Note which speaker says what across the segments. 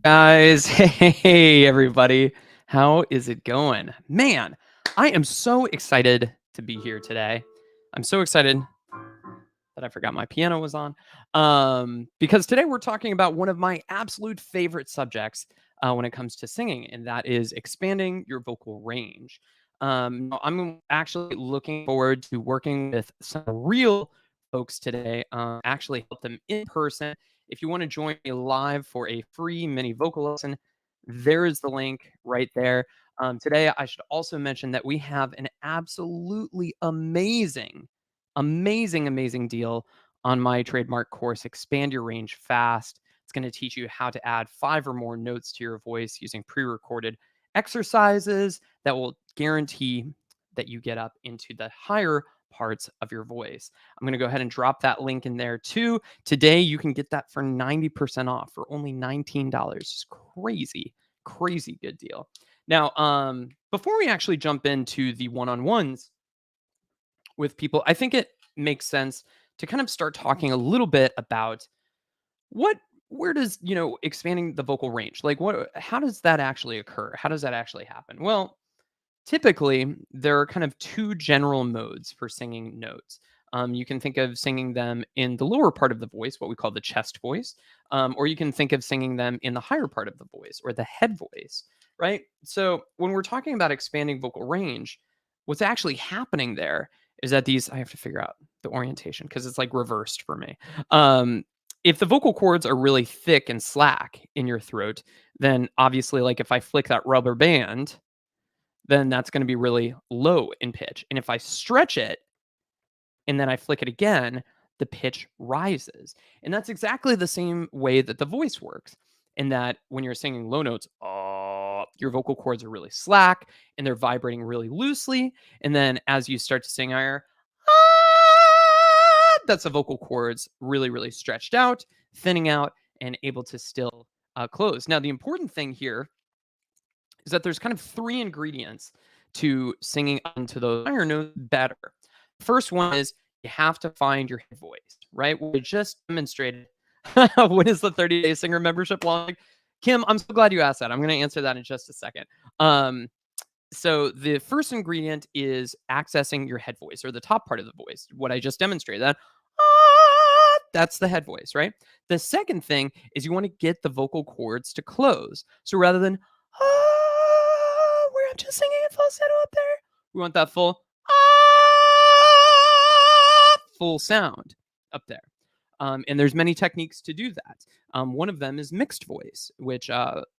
Speaker 1: Guys, hey everybody. How is it going? Man, I am so excited to be here today. I'm so excited that I forgot my piano was on. Because today we're talking about one of my absolute favorite subjects when it comes to singing, and that is expanding your vocal range. I'm actually looking forward to working with some real folks today, actually help them in person. If you want to join me live for a free mini vocal lesson, there is the link right there. Today, I should also mention that we have an absolutely amazing deal on my trademark course, Expand Your Range Fast. It's going to teach you how to add 5 or more notes to your voice using pre-recorded exercises that will guarantee that you get up into the higher parts of your voice. I'm going to go ahead and drop that link in there too. Today, you can get that for 90% off for only $19. It's crazy good deal. Now, before we actually jump into the one-on-ones with people, I think it makes sense to kind of start talking a little bit about what where does, expanding the vocal range, like how does that actually occur? How does that actually happen? Well, typically there are kind of two general modes for singing notes. You can think of singing them in the lower part of the voice, what we call the chest voice, or you can think of singing them in the higher part of the voice or the head voice, right? So when we're talking about expanding vocal range, what's actually happening there is that I have to figure out the orientation because it's like reversed for me. If the vocal cords are really thick and slack in your throat, then obviously, like if I flick that rubber band, then that's going to be really low in pitch. And if I stretch it and then I flick it again, the pitch rises. And that's exactly the same way that the voice works. In that when you're singing low notes, your vocal cords are really slack and they're vibrating really loosely. And then as you start to sing higher, that's the vocal cords really stretched out, thinning out, and able to still close. Now, the important thing here is that there's kind of 3 ingredients to singing onto those higher notes better. First one is you have to find your head voice, right? We just demonstrated. When is the 30-day singer membership long? Kim, I'm so glad you asked that. I'm going to answer that in just a second. So the first ingredient is accessing your head voice or the top part of the voice, what I just demonstrated. That's the head voice, right? The second thing is you want to get the vocal cords to close. So rather than where I'm just singing in falsetto up there, we want that full sound up there. And there's many techniques to do that. One of them is mixed voice, which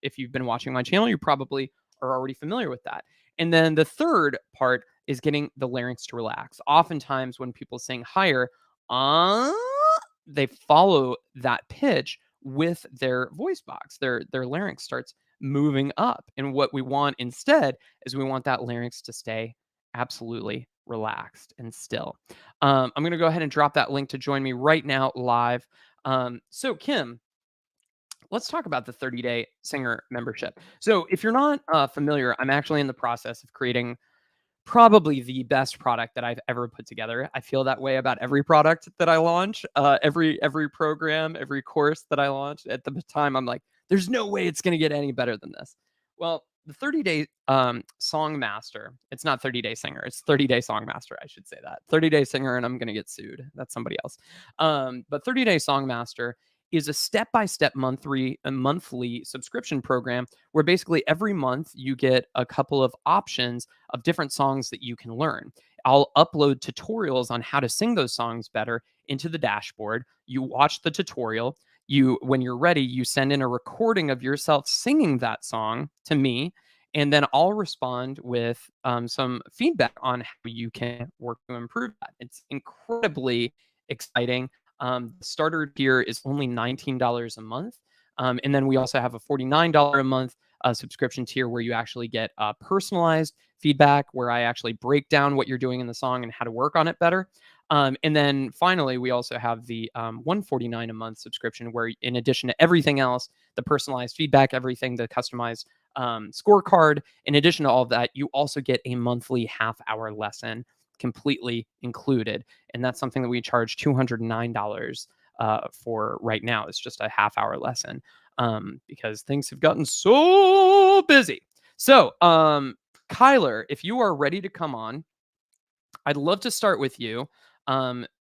Speaker 1: if you've been watching my channel, you probably are already familiar with that. And then the third part is getting the larynx to relax. Oftentimes when people sing higher, they follow that pitch with their voice box. Their larynx starts moving up. And what we want instead is we want that larynx to stay absolutely relaxed and still. I'm going to go ahead and drop that link to join me right now live. So Kim, let's talk about the 30-day singer membership. So if you're not familiar, I'm actually in the process of creating probably the best product that I've ever put together. I feel that way about every product that I launch, every program, every course that I launch. At the time, I'm like, there's no way it's going to get any better than this. Well, the 30-day song master, it's not 30-day singer, it's 30-day song master, I should say that. 30-day singer, and I'm going to get sued. That's somebody else. But 30-day song master is a step-by-step monthly subscription program where basically every month you get a couple of options of different songs that you can learn. I'll upload tutorials on how to sing those songs better into the dashboard. You watch the tutorial. When you're ready, you send in a recording of yourself singing that song to me, and then I'll respond with some feedback on how you can work to improve that. It's incredibly exciting. The starter tier is only $19 a month. And then we also have a $49 a month subscription tier where you actually get personalized feedback, where I actually break down what you're doing in the song and how to work on it better. And then finally, we also have the $149 a month subscription, where in addition to everything else, the personalized feedback, everything, the customized scorecard, in addition to all of that, you also get a monthly half-hour lesson completely included. And that's something that we charge $209 for right now. It's just a half-hour lesson. because things have gotten so busy. So, Kyler, if you are ready to come on, I'd love to start with you.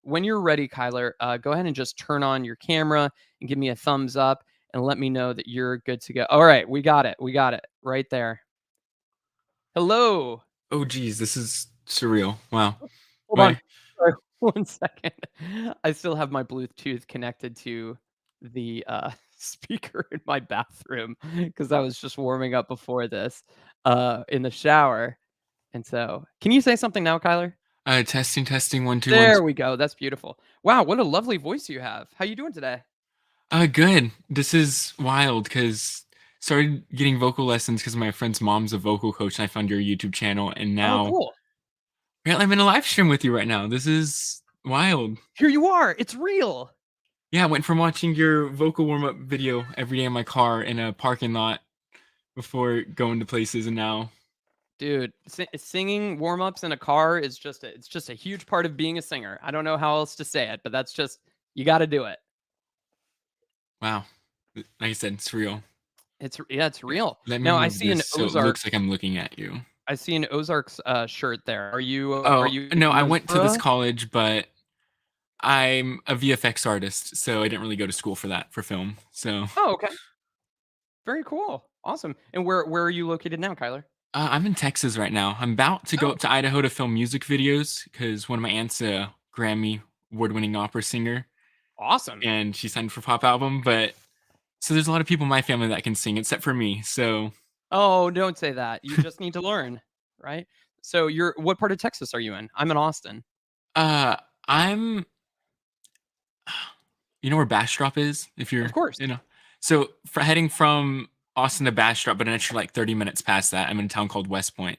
Speaker 1: When you're ready, Kyler, go ahead and just turn on your camera and give me a thumbs up and let me know that you're good to go. All right, we got it. We got it right there. Hello.
Speaker 2: Oh, geez, this is surreal. Wow.
Speaker 1: Hold on.
Speaker 2: Wait,
Speaker 1: Sorry, 1 second. I still have my Bluetooth connected to the speaker in my bathroom because I was just warming up before this in the shower. And so, can you say something now, Kyler?
Speaker 2: testing, testing, 1, 2, 1.
Speaker 1: There we go. That's beautiful. Wow, what a lovely voice you have. How you doing today?
Speaker 2: Good. This is wild because started getting vocal lessons because my friend's mom's a vocal coach, and I found your YouTube channel, and
Speaker 1: Oh,
Speaker 2: now
Speaker 1: cool.
Speaker 2: apparently I'm in a live stream with you right now. This is wild.
Speaker 1: Here you are. It's real.
Speaker 2: Yeah, I went from watching your vocal warm-up video every day in my car in a parking lot before going to places, and now
Speaker 1: Dude, singing warm-ups in a car is it's just a huge part of being a singer. I don't know how else to say it, but that's just you got to do it.
Speaker 2: wow. Like I said, it's real.
Speaker 1: It's real.
Speaker 2: Let me
Speaker 1: Now I
Speaker 2: move
Speaker 1: see an
Speaker 2: this so it
Speaker 1: Ozark.
Speaker 2: looks like I'm looking at you.
Speaker 1: I see an Ozarks shirt there. Are
Speaker 2: Oh,
Speaker 1: you
Speaker 2: no,
Speaker 1: in
Speaker 2: I went to this
Speaker 1: Missouri?
Speaker 2: college, but I'm a VFX artist, so I didn't really go to school for that, for film. So,
Speaker 1: Oh, okay. Very cool. Awesome. And where are you located now, Kyler?
Speaker 2: I'm in Texas right now. I'm about to go
Speaker 1: Oh,
Speaker 2: up to Idaho to film music videos because one of my aunts a Grammy award-winning opera singer,
Speaker 1: awesome.
Speaker 2: and she signed for pop album. But so there's a lot of people in my family that can sing, except for me. So,
Speaker 1: Oh, don't say that. You just need to learn, right? So what part of Texas are you in? I'm in Austin.
Speaker 2: uh, I'm, you know where Bastrop is? If
Speaker 1: Of
Speaker 2: you're,
Speaker 1: course.
Speaker 2: so for heading from Austin to Bastrop, but an extra like 30 minutes past that, I'm in a town called West Point.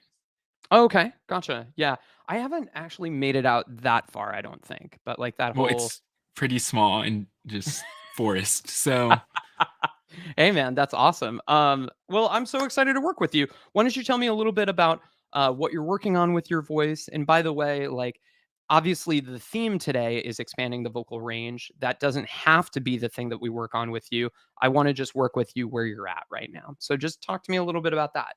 Speaker 1: Oh, okay. Gotcha. Yeah. I haven't actually made it out that far, I don't think. But like that
Speaker 2: Well,
Speaker 1: whole
Speaker 2: it's pretty small and just forest. So,
Speaker 1: Hey man, that's awesome. Well, I'm so excited to work with you. Why don't you tell me a little bit about what you're working on with your voice? And by the way, like obviously the theme today is expanding the vocal range. That doesn't have to be the thing that we work on with you. I want to just work with you where you're at right now. So just talk to me a little bit about that.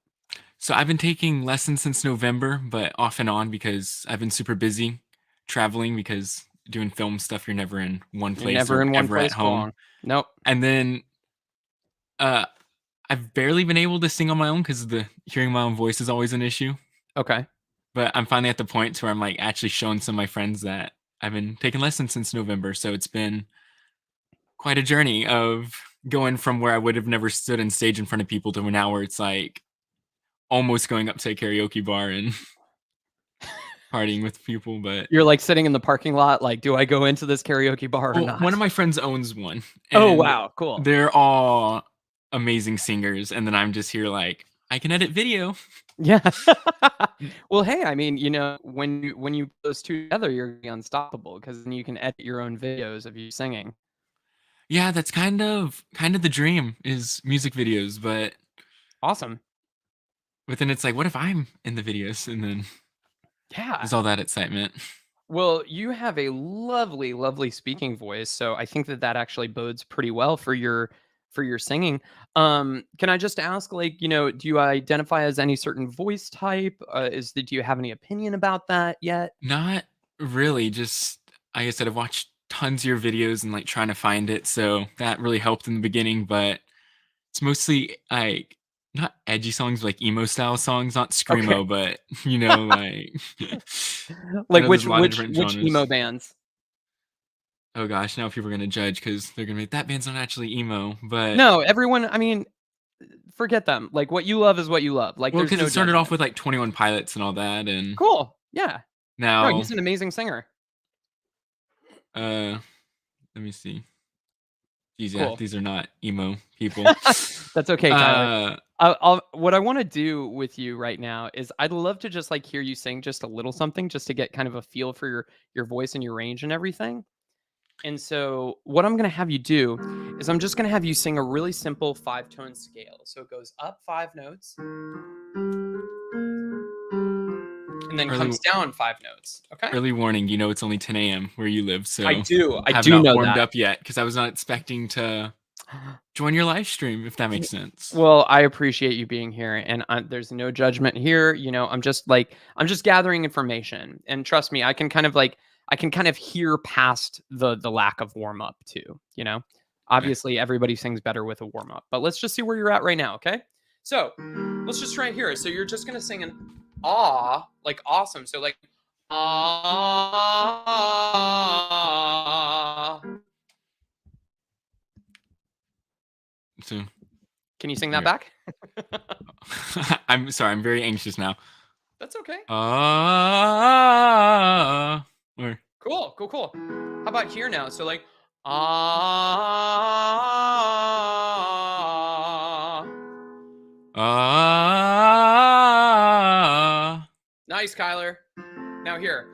Speaker 2: so I've been taking lessons since November, but off and on because I've been super busy traveling because doing film stuff, you're never in one
Speaker 1: You're
Speaker 2: place
Speaker 1: never
Speaker 2: or
Speaker 1: in one
Speaker 2: ever at
Speaker 1: place for
Speaker 2: home.
Speaker 1: long. Nope.
Speaker 2: And then uh I've barely been able to sing on my own because the hearing my own voice is always an issue.
Speaker 1: Okay.
Speaker 2: But I'm finally at the point where I'm like actually showing some of my friends that I've been taking lessons since November. So it's been quite a journey of going from where I would have never stood on stage in front of people to now where it's like almost going up to a karaoke bar and partying with people. But
Speaker 1: You're like sitting in the parking lot, like, do I go into this karaoke bar or
Speaker 2: well, one
Speaker 1: not?
Speaker 2: of my friends owns one,
Speaker 1: Oh
Speaker 2: and
Speaker 1: wow, cool.
Speaker 2: they're all amazing singers, and then I'm just here like I can edit video.
Speaker 1: Yeah. Well, hey, I mean, when you put those two together, you're gonna be unstoppable because then you can edit your own videos of you singing.
Speaker 2: Yeah, that's kind of the dream is music videos, but
Speaker 1: Awesome.
Speaker 2: within it's like, what if I'm in the videos? And then
Speaker 1: Yeah.
Speaker 2: there's all that excitement.
Speaker 1: Well, you have a lovely, lovely speaking voice, so I think that that actually bodes pretty well for your singing. Can I just ask, like, do you identify as any certain voice type? Do you have any opinion about that yet?
Speaker 2: Not really, just like I said, I've watched tons of your videos and like trying to find it, so that really helped in the beginning, but it's mostly like not edgy songs, like emo style songs, not
Speaker 1: Okay.
Speaker 2: screamo, but like I
Speaker 1: Like
Speaker 2: know there's
Speaker 1: which
Speaker 2: a lot of
Speaker 1: which
Speaker 2: different
Speaker 1: which
Speaker 2: genres.
Speaker 1: emo bands?
Speaker 2: Oh gosh, now people are gonna judge because they're gonna be like, that band's not actually emo, but
Speaker 1: No, everyone, I mean, forget them. Like what you love is what you love. Like
Speaker 2: well,
Speaker 1: there's
Speaker 2: because
Speaker 1: no
Speaker 2: it started off
Speaker 1: judgment.
Speaker 2: with like 21 Pilots and all that, and
Speaker 1: Cool. Yeah. No,
Speaker 2: now
Speaker 1: he's an amazing singer.
Speaker 2: uh let me see. Geez, yeah,
Speaker 1: Cool.
Speaker 2: these are not emo people.
Speaker 1: That's okay, Tyler.
Speaker 2: uh
Speaker 1: What I want to do with you right now is I'd love to just like hear you sing just a little something just to get kind of a feel for your voice and your range and everything. And so what I'm going to have you do is I'm just going to have you sing a really simple 5-tone scale. So it goes up 5 notes and then
Speaker 2: early
Speaker 1: comes down 5 notes. Okay?
Speaker 2: early warning, you know it's only 10 a.m. where you live,
Speaker 1: I
Speaker 2: so
Speaker 1: do. I
Speaker 2: have
Speaker 1: do
Speaker 2: not
Speaker 1: know
Speaker 2: warmed
Speaker 1: that.
Speaker 2: up yet because I was not expecting to join your live stream if that makes sense.
Speaker 1: Well, I appreciate you being here, and there's no judgment here. I'm just gathering information, and trust me, I can kind of hear past the lack of warm up too.
Speaker 2: Okay.
Speaker 1: Obviously everybody sings better with a warm up, but let's just see where you're at right now. Okay, so let's just try it here. So you're just gonna sing an ah, like awesome. So like ah.
Speaker 2: So
Speaker 1: Can you sing that
Speaker 2: here.
Speaker 1: back?
Speaker 2: I'm sorry. I'm very anxious now.
Speaker 1: That's okay.
Speaker 2: Or
Speaker 1: Cool. How about here now? So like ah. Nice, Kyler. Now here.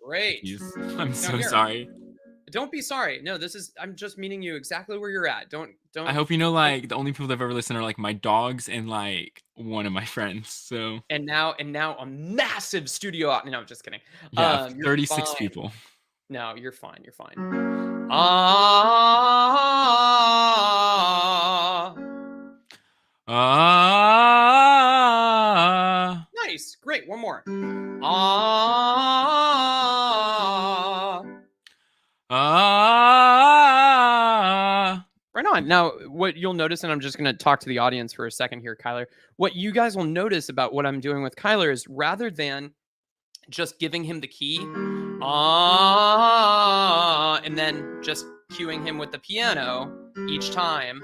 Speaker 1: Great.
Speaker 2: I'm so
Speaker 1: here.
Speaker 2: sorry.
Speaker 1: Don't be sorry. No, I'm just meeting you exactly where you're at. Don't.
Speaker 2: I hope you know, like, the only people that have ever listened are like my dogs and like one of my friends. So
Speaker 1: And now a massive studio. No, I'm just kidding.
Speaker 2: yeah,
Speaker 1: You're
Speaker 2: 36
Speaker 1: fine.
Speaker 2: people.
Speaker 1: No, you're fine. Nice. Great. One more. Right on. Now, what you'll notice, and I'm just going to talk to the audience for a second here, Kyler. What you guys will notice about what I'm doing with Kyler is rather than just giving him the key, and then just cueing him with the piano each time.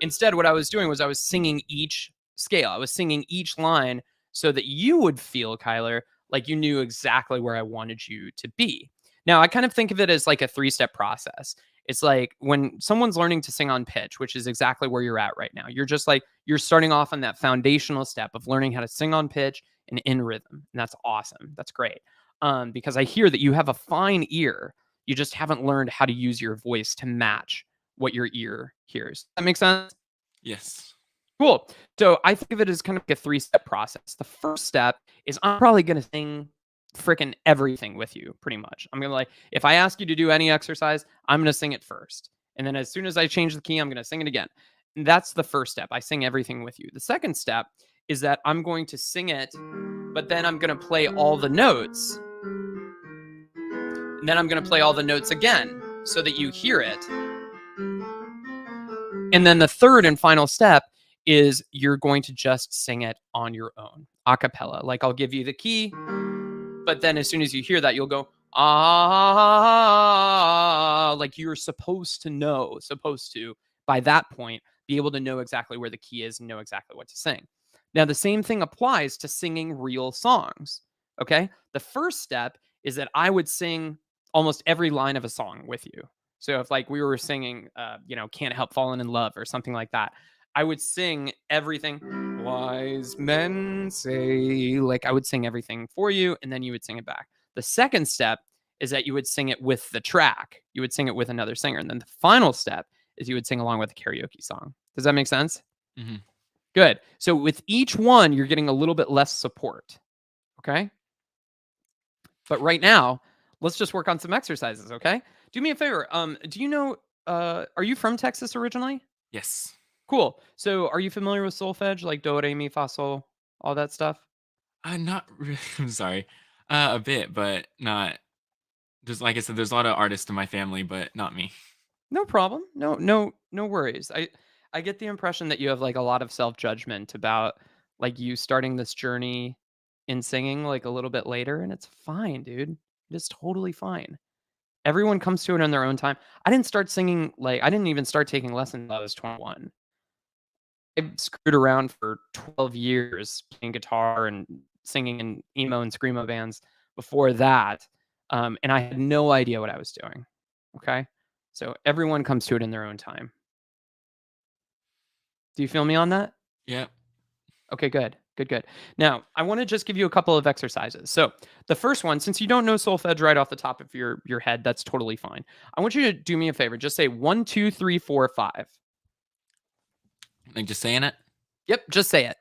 Speaker 1: Instead, what I was doing was I was singing each scale. I was singing each line so that you would feel, Kyler, like you knew exactly where I wanted you to be. Now, I kind of think of it as like a 3-step process. It's like when someone's learning to sing on pitch, which is exactly where you're at right now. You're starting off on that foundational step of learning how to sing on pitch and in rhythm. And that's awesome. That's great. Because I hear that you have a fine ear. You just haven't learned how to use your voice to match what your ear hears. That makes sense?
Speaker 2: Yes.
Speaker 1: Cool. So I think of it as kind of like a 3-step process. The first step is I'm probably going to sing freaking everything with you, pretty much. I'm going to if I ask you to do any exercise, I'm going to sing it first. And then as soon as I change the key, I'm going to sing it again. And that's the first step. I sing everything with you. The second step is that I'm going to sing it, but then I'm going to play all the notes. And then I'm going to play all the notes again so that you hear it. And then the third and final step is you're going to just sing it on your own, a cappella. Like I'll give you the key, but then as soon as you hear that, you'll go, ah, like you're supposed to, by that point, be able to know exactly where the key is and know exactly what to sing. Now, the same thing applies to singing real songs, okay? The first step is that I would sing almost every line of a song with you. So if like we were singing, Can't Help Falling in Love or something like that, I would sing everything. Wise men say, like I would sing everything for you, and then you would sing it back. The second step is that you would sing it with the track. You would sing it with another singer. And then the final step is you would sing along with a karaoke song. Does that make sense?
Speaker 2: Mm-hmm.
Speaker 1: Good. So with each one, you're getting a little bit less support. Okay. But right now, let's just work on some exercises. Okay. Do me a favor. Do you know, are you from Texas originally?
Speaker 2: Yes.
Speaker 1: Cool. So are you familiar with solfege, like do, re, mi, fa, sol, all that stuff?
Speaker 2: Not really. I'm sorry. A bit, but not. There's, like I said, there's a lot of artists in my family, but not me.
Speaker 1: No problem. No worries. I get the impression that you have like a lot of self-judgment about like you starting this journey in singing like a little bit later, and it's fine, dude. It is totally fine. Everyone comes to it on their own time. I didn't even start taking lessons until I was 21. I screwed around for 12 years playing guitar and singing in emo and screamo bands before that. And I had no idea what I was doing. Okay. So everyone comes to it in their own time. Do you feel me on that?
Speaker 2: Yeah.
Speaker 1: Okay, good. Good. Now, I want to just give you a couple of exercises. So, the first one, since you don't know solfege right off the top of your head, that's totally fine. I want you to do me a favor. Just say 1, 2, 3, 4, 5.
Speaker 2: Like just saying it.
Speaker 1: Yep, just say it.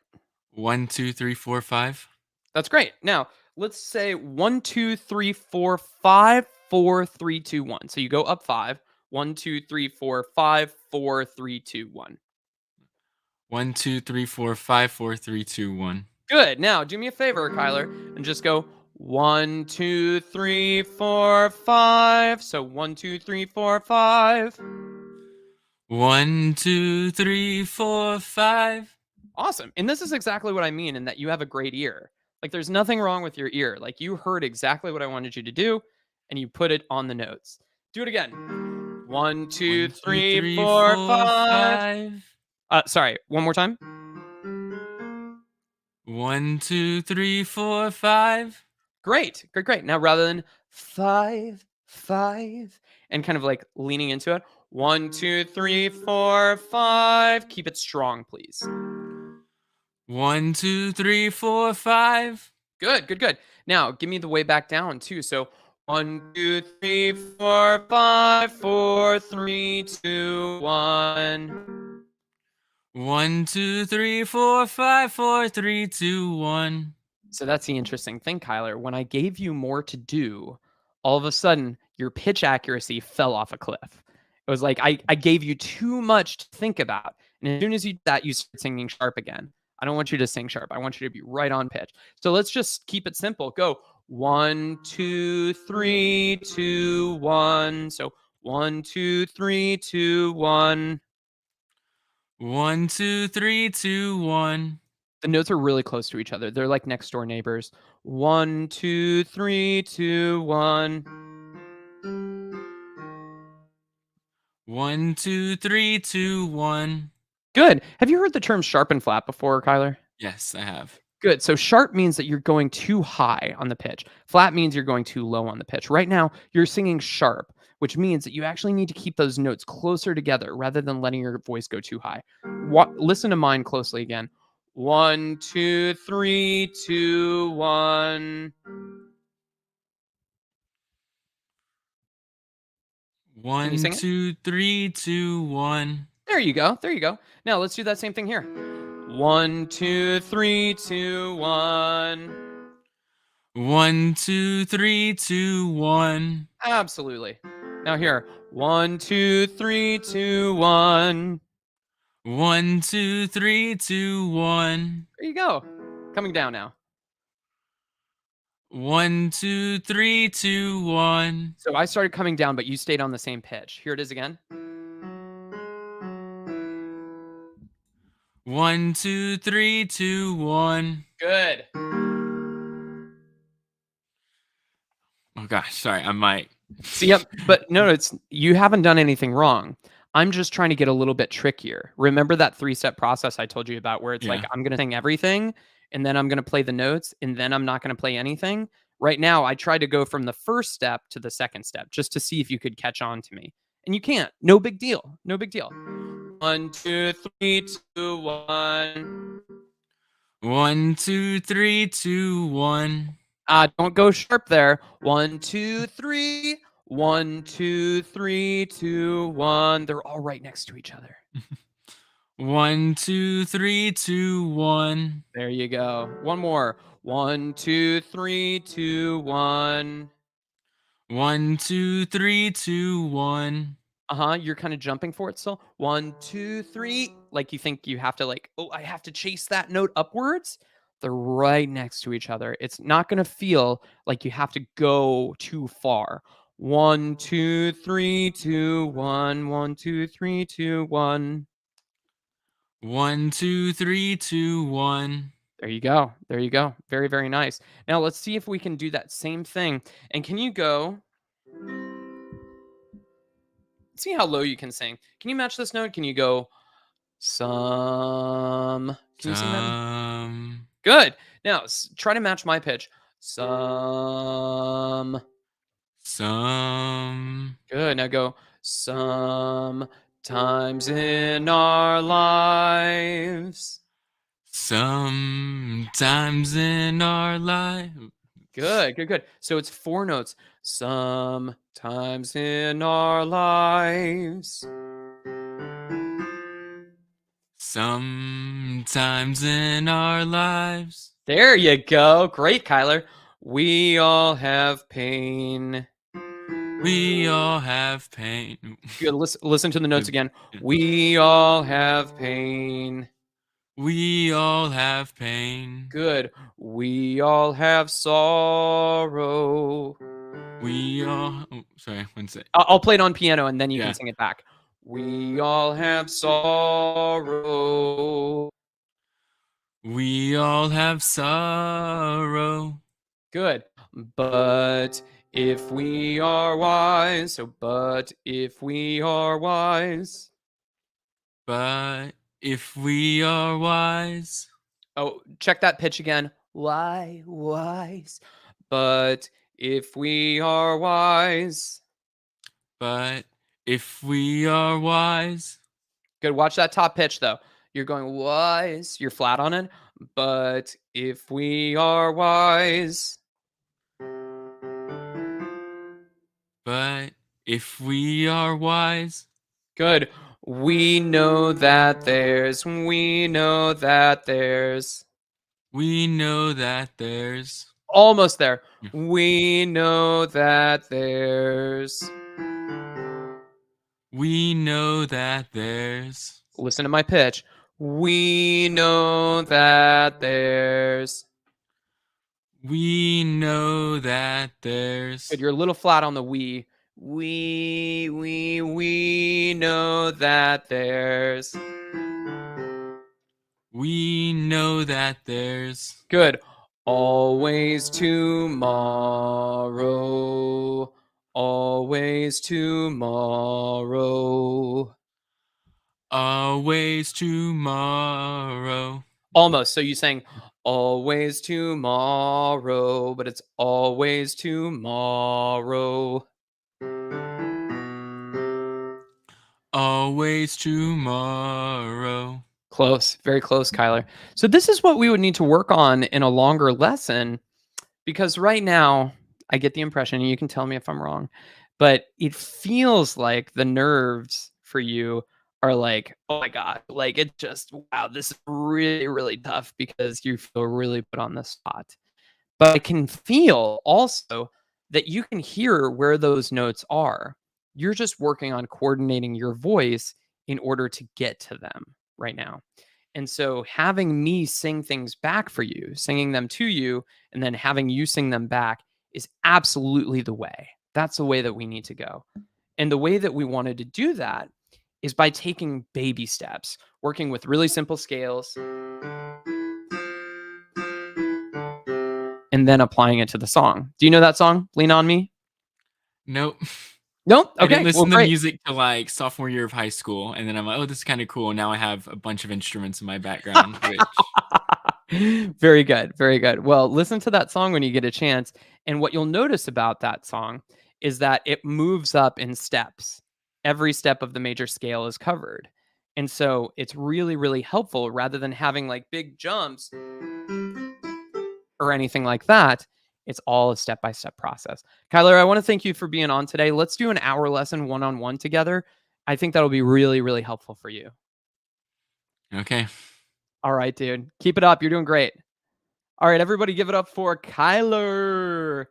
Speaker 2: 1, 2, 3, 4, 5.
Speaker 1: That's great. Now, let's say 1, 2, 3, 4, 5, 4, 3, 2, 1. So you go up 5. 1, 2, 3, 4, 5, 4, 3, 2, 1.
Speaker 2: 1, 2, 3, 4, 5, 4, 3, 2, 1.
Speaker 1: Good. Now do me a favor, Kyler, and just go 1, 2, 3, 4, 5. So 1, 2, 3, 4, 5.
Speaker 2: 1, 2, 3, 4, 5.
Speaker 1: Awesome. And this is exactly what I mean in that you have a great ear. Like there's nothing wrong with your ear. Like you heard exactly what I wanted you to do and you put it on the notes. Do it again. 1, 2,
Speaker 2: 1, 2,
Speaker 1: 3,
Speaker 2: 3,
Speaker 1: 4,
Speaker 2: 4,
Speaker 1: 5.
Speaker 2: 5.
Speaker 1: Sorry, one more time.
Speaker 2: 1, 2, 3, 4, 5.
Speaker 1: Great. Great, great. Now rather than 5, 5, and kind of like leaning into it, 1, 2, 3, 4, 5. Keep it strong, please.
Speaker 2: 1, 2, 3, 4, 5.
Speaker 1: Good, good, good. Now give me the way back down too. So 1, 2, 3, 4, 5, 4, 3, 2, 1.
Speaker 2: 1, 2, 3, 4, 5, 4, 3, 2, 1.
Speaker 1: So that's the interesting thing, Kyler. When I gave you more to do, all of a sudden your pitch accuracy fell off a cliff. It was like I gave you too much to think about. And as soon as you did that, you start singing sharp again. I don't want you to sing sharp. I want you to be right on pitch. So let's just keep it simple. Go 1, 2, 3, 2, 1. So 1, 2, 3, 2, 1.
Speaker 2: 1, 2, 3, 2, 1.
Speaker 1: The notes are really close to each other. They're like next door neighbors. 1, 2, 3, 2, 1.
Speaker 2: 1, 2, 3, 2, 1.
Speaker 1: Good. Have you heard the term sharp and flat before, Kyler?
Speaker 2: Yes, I have.
Speaker 1: Good. So sharp means that you're going too high on the pitch. Flat means you're going too low on the pitch. Right now, you're singing sharp, which means that you actually need to keep those notes closer together rather than letting your voice go too high. Listen to mine closely again. 1, 2, 3, 2, 1.
Speaker 2: 1,
Speaker 1: Sing it?
Speaker 2: 2, 3, 2, 1.
Speaker 1: There you go. There you go. Now let's do that same thing here. 1, 2, 3, 2, 1.
Speaker 2: 1, 2, 3, 2, 1.
Speaker 1: Absolutely. Now here. 1, 2, 3, 2, 1.
Speaker 2: 1, 2, 3, 2, 1.
Speaker 1: There you go. Coming down now.
Speaker 2: 1, 2, 3, 2, 1.
Speaker 1: So I started coming down, but you stayed on the same pitch. Here it is again.
Speaker 2: 1, 2, 3, 2, 1.
Speaker 1: Good.
Speaker 2: Oh gosh, sorry, I might.
Speaker 1: So, yep. But no, it's you haven't done anything wrong. I'm just trying to get a little bit trickier. Remember that 3-step process I told you about where it's like
Speaker 2: Yeah.
Speaker 1: I'm going to sing everything and then I'm going to play the notes and then I'm not going to play anything. Right now, I tried to go from the first step to the second step just to see if you could catch on to me. And you can't. No big deal. No big deal. 1, 2, 3, 2, 1.
Speaker 2: 1, 2, 3, 2, 1.
Speaker 1: Don't go sharp there. 1, 2, 3. 1, 2, 3, 2, 1. They're all right next to each other.
Speaker 2: 1, 2, 3, 2, 1.
Speaker 1: There you go. One more. 1, 2, 3, 2, 1.
Speaker 2: 1, 2, 3, 2, 1.
Speaker 1: You're kind of jumping for it still. 1, 2, 3. Like you think you have to oh, I have to chase that note upwards. They're right next to each other. It's not going to feel like you have to go too far. 1, 2, 3, 2, 1. 1, 2, 3, 2, 1.
Speaker 2: 1, 2, 3, 2, 1.
Speaker 1: There you go. There you go. Very, very nice. Now let's see if we can do that same thing. And can you go? See how low you can sing. Can you match this note? Can you go some? Can you sing that? Good. Now try to match my pitch. Some. Good. Now go sometimes in our lives.
Speaker 2: Sometimes in our life.
Speaker 1: Good, good, good. So it's 4 notes. Sometimes in our lives.
Speaker 2: Sometimes in our lives.
Speaker 1: There you go. Great, Kyler. We all have pain.
Speaker 2: We all have pain.
Speaker 1: Good. Listen to the notes
Speaker 2: Good.
Speaker 1: again.
Speaker 2: Yeah.
Speaker 1: We all have pain.
Speaker 2: We all have pain.
Speaker 1: Good. We all have sorrow.
Speaker 2: We all. Oh, sorry, one sec.
Speaker 1: I'll play it on piano and then you
Speaker 2: Yeah.
Speaker 1: can sing it back. We all have sorrow.
Speaker 2: We all have sorrow.
Speaker 1: Good. But if we are wise, but if we are wise.
Speaker 2: But if we are wise.
Speaker 1: Oh, check that pitch again. Why, wise. But if we are wise.
Speaker 2: But if we are wise.
Speaker 1: Good. Watch that top pitch though. You're going wise. You're flat on it. But if we are wise.
Speaker 2: But if we are wise.
Speaker 1: Good. We know that there's. We know that there's.
Speaker 2: We know that there's.
Speaker 1: Almost there. We know that there's.
Speaker 2: We know that there's.
Speaker 1: Listen to my pitch. We know that there's.
Speaker 2: We know that there's.
Speaker 1: Good. You're a little flat on the we. We know that there's.
Speaker 2: We know that there's.
Speaker 1: Good. Always tomorrow. Always tomorrow.
Speaker 2: Always tomorrow.
Speaker 1: Almost. So you saying always tomorrow, but it's always tomorrow.
Speaker 2: Always tomorrow.
Speaker 1: Close. Very close, Kyler. So this is what we would need to work on in a longer lesson, because right now I get the impression, and you can tell me if I'm wrong, but it feels like the nerves for you are like, oh my God, like it just, wow, this is really, really tough because you feel really put on the spot. But I can feel also that you can hear where those notes are. You're just working on coordinating your voice in order to get to them right now. And so having me sing things back for you, singing them to you, and then having you sing them back is absolutely the way. That's the way that we need to go. And the way that we wanted to do that is by taking baby steps, working with really simple scales, and then applying it to the song. Do you know that song, Lean On Me?
Speaker 2: Nope.
Speaker 1: Nope.
Speaker 2: I didn't
Speaker 1: Okay.
Speaker 2: listen
Speaker 1: Well,
Speaker 2: to
Speaker 1: great.
Speaker 2: music till like sophomore year of high school, and then I'm like, oh, this is kind of cool. Now I have a bunch of instruments in my background.
Speaker 1: Very good. Very good. Well, listen to that song when you get a chance. And what you'll notice about that song is that it moves up in steps. Every step of the major scale is covered. And so it's really, really helpful rather than having like big jumps or anything like that. It's all a step-by-step process. Kyler, I want to thank you for being on today. Let's do an hour lesson one-on-one together. I think that'll be really, really helpful for you.
Speaker 2: Okay.
Speaker 1: All right, dude. Keep it up. You're doing great. All right, everybody give it up for Kyler.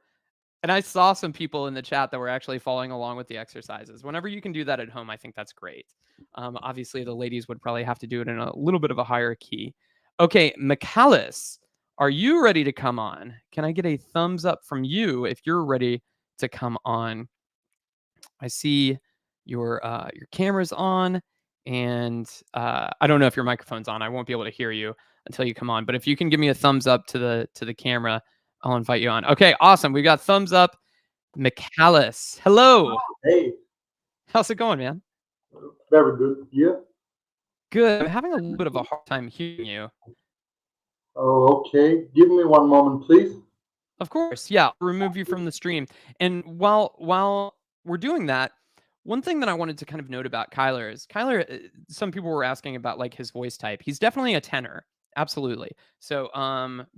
Speaker 1: And I saw some people in the chat that were actually following along with the exercises. Whenever you can do that at home, I think that's great. Obviously, the ladies would probably have to do it in a little bit of a higher key. Okay, Michalis, are you ready to come on? Can I get a thumbs up from you if you're ready to come on? I see your camera's on, and I don't know if your microphone's on. I won't be able to hear you until you come on. But if you can give me a thumbs up to the camera, I'll invite you on. Okay, awesome. We got thumbs up. Michalis, hello.
Speaker 3: Hey,
Speaker 1: How's it going, man?
Speaker 3: very good. Yeah.
Speaker 1: Good. I'm having a little bit of a hard time hearing you.
Speaker 3: Oh, okay. Give me one moment, please.
Speaker 1: Of course. Yeah, I'll remove you from the stream. And while we're doing that, one thing that I wanted to kind of note about Kyler is some people were asking about like his voice type. He's definitely a tenor. Absolutely. So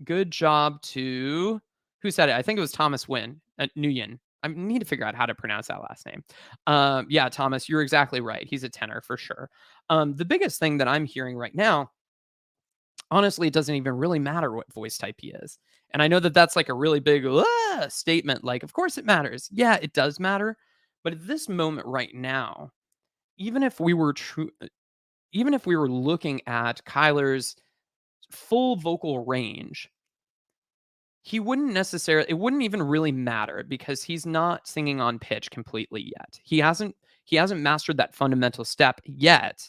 Speaker 1: good job to who said it? I think it was Thomas Nguyen. I need to figure out how to pronounce that last name. Yeah, Thomas, you're exactly right. He's a tenor for sure. The biggest thing that I'm hearing right now, honestly, it doesn't even really matter what voice type he is. And I know that that's like a really big statement. Like, of course it matters. Yeah, it does matter. But at this moment right now, even if we were even if we were looking at Kyler's full vocal range, he wouldn't necessarily it wouldn't even really matter because he's not singing on pitch completely yet. He hasn't mastered that fundamental step yet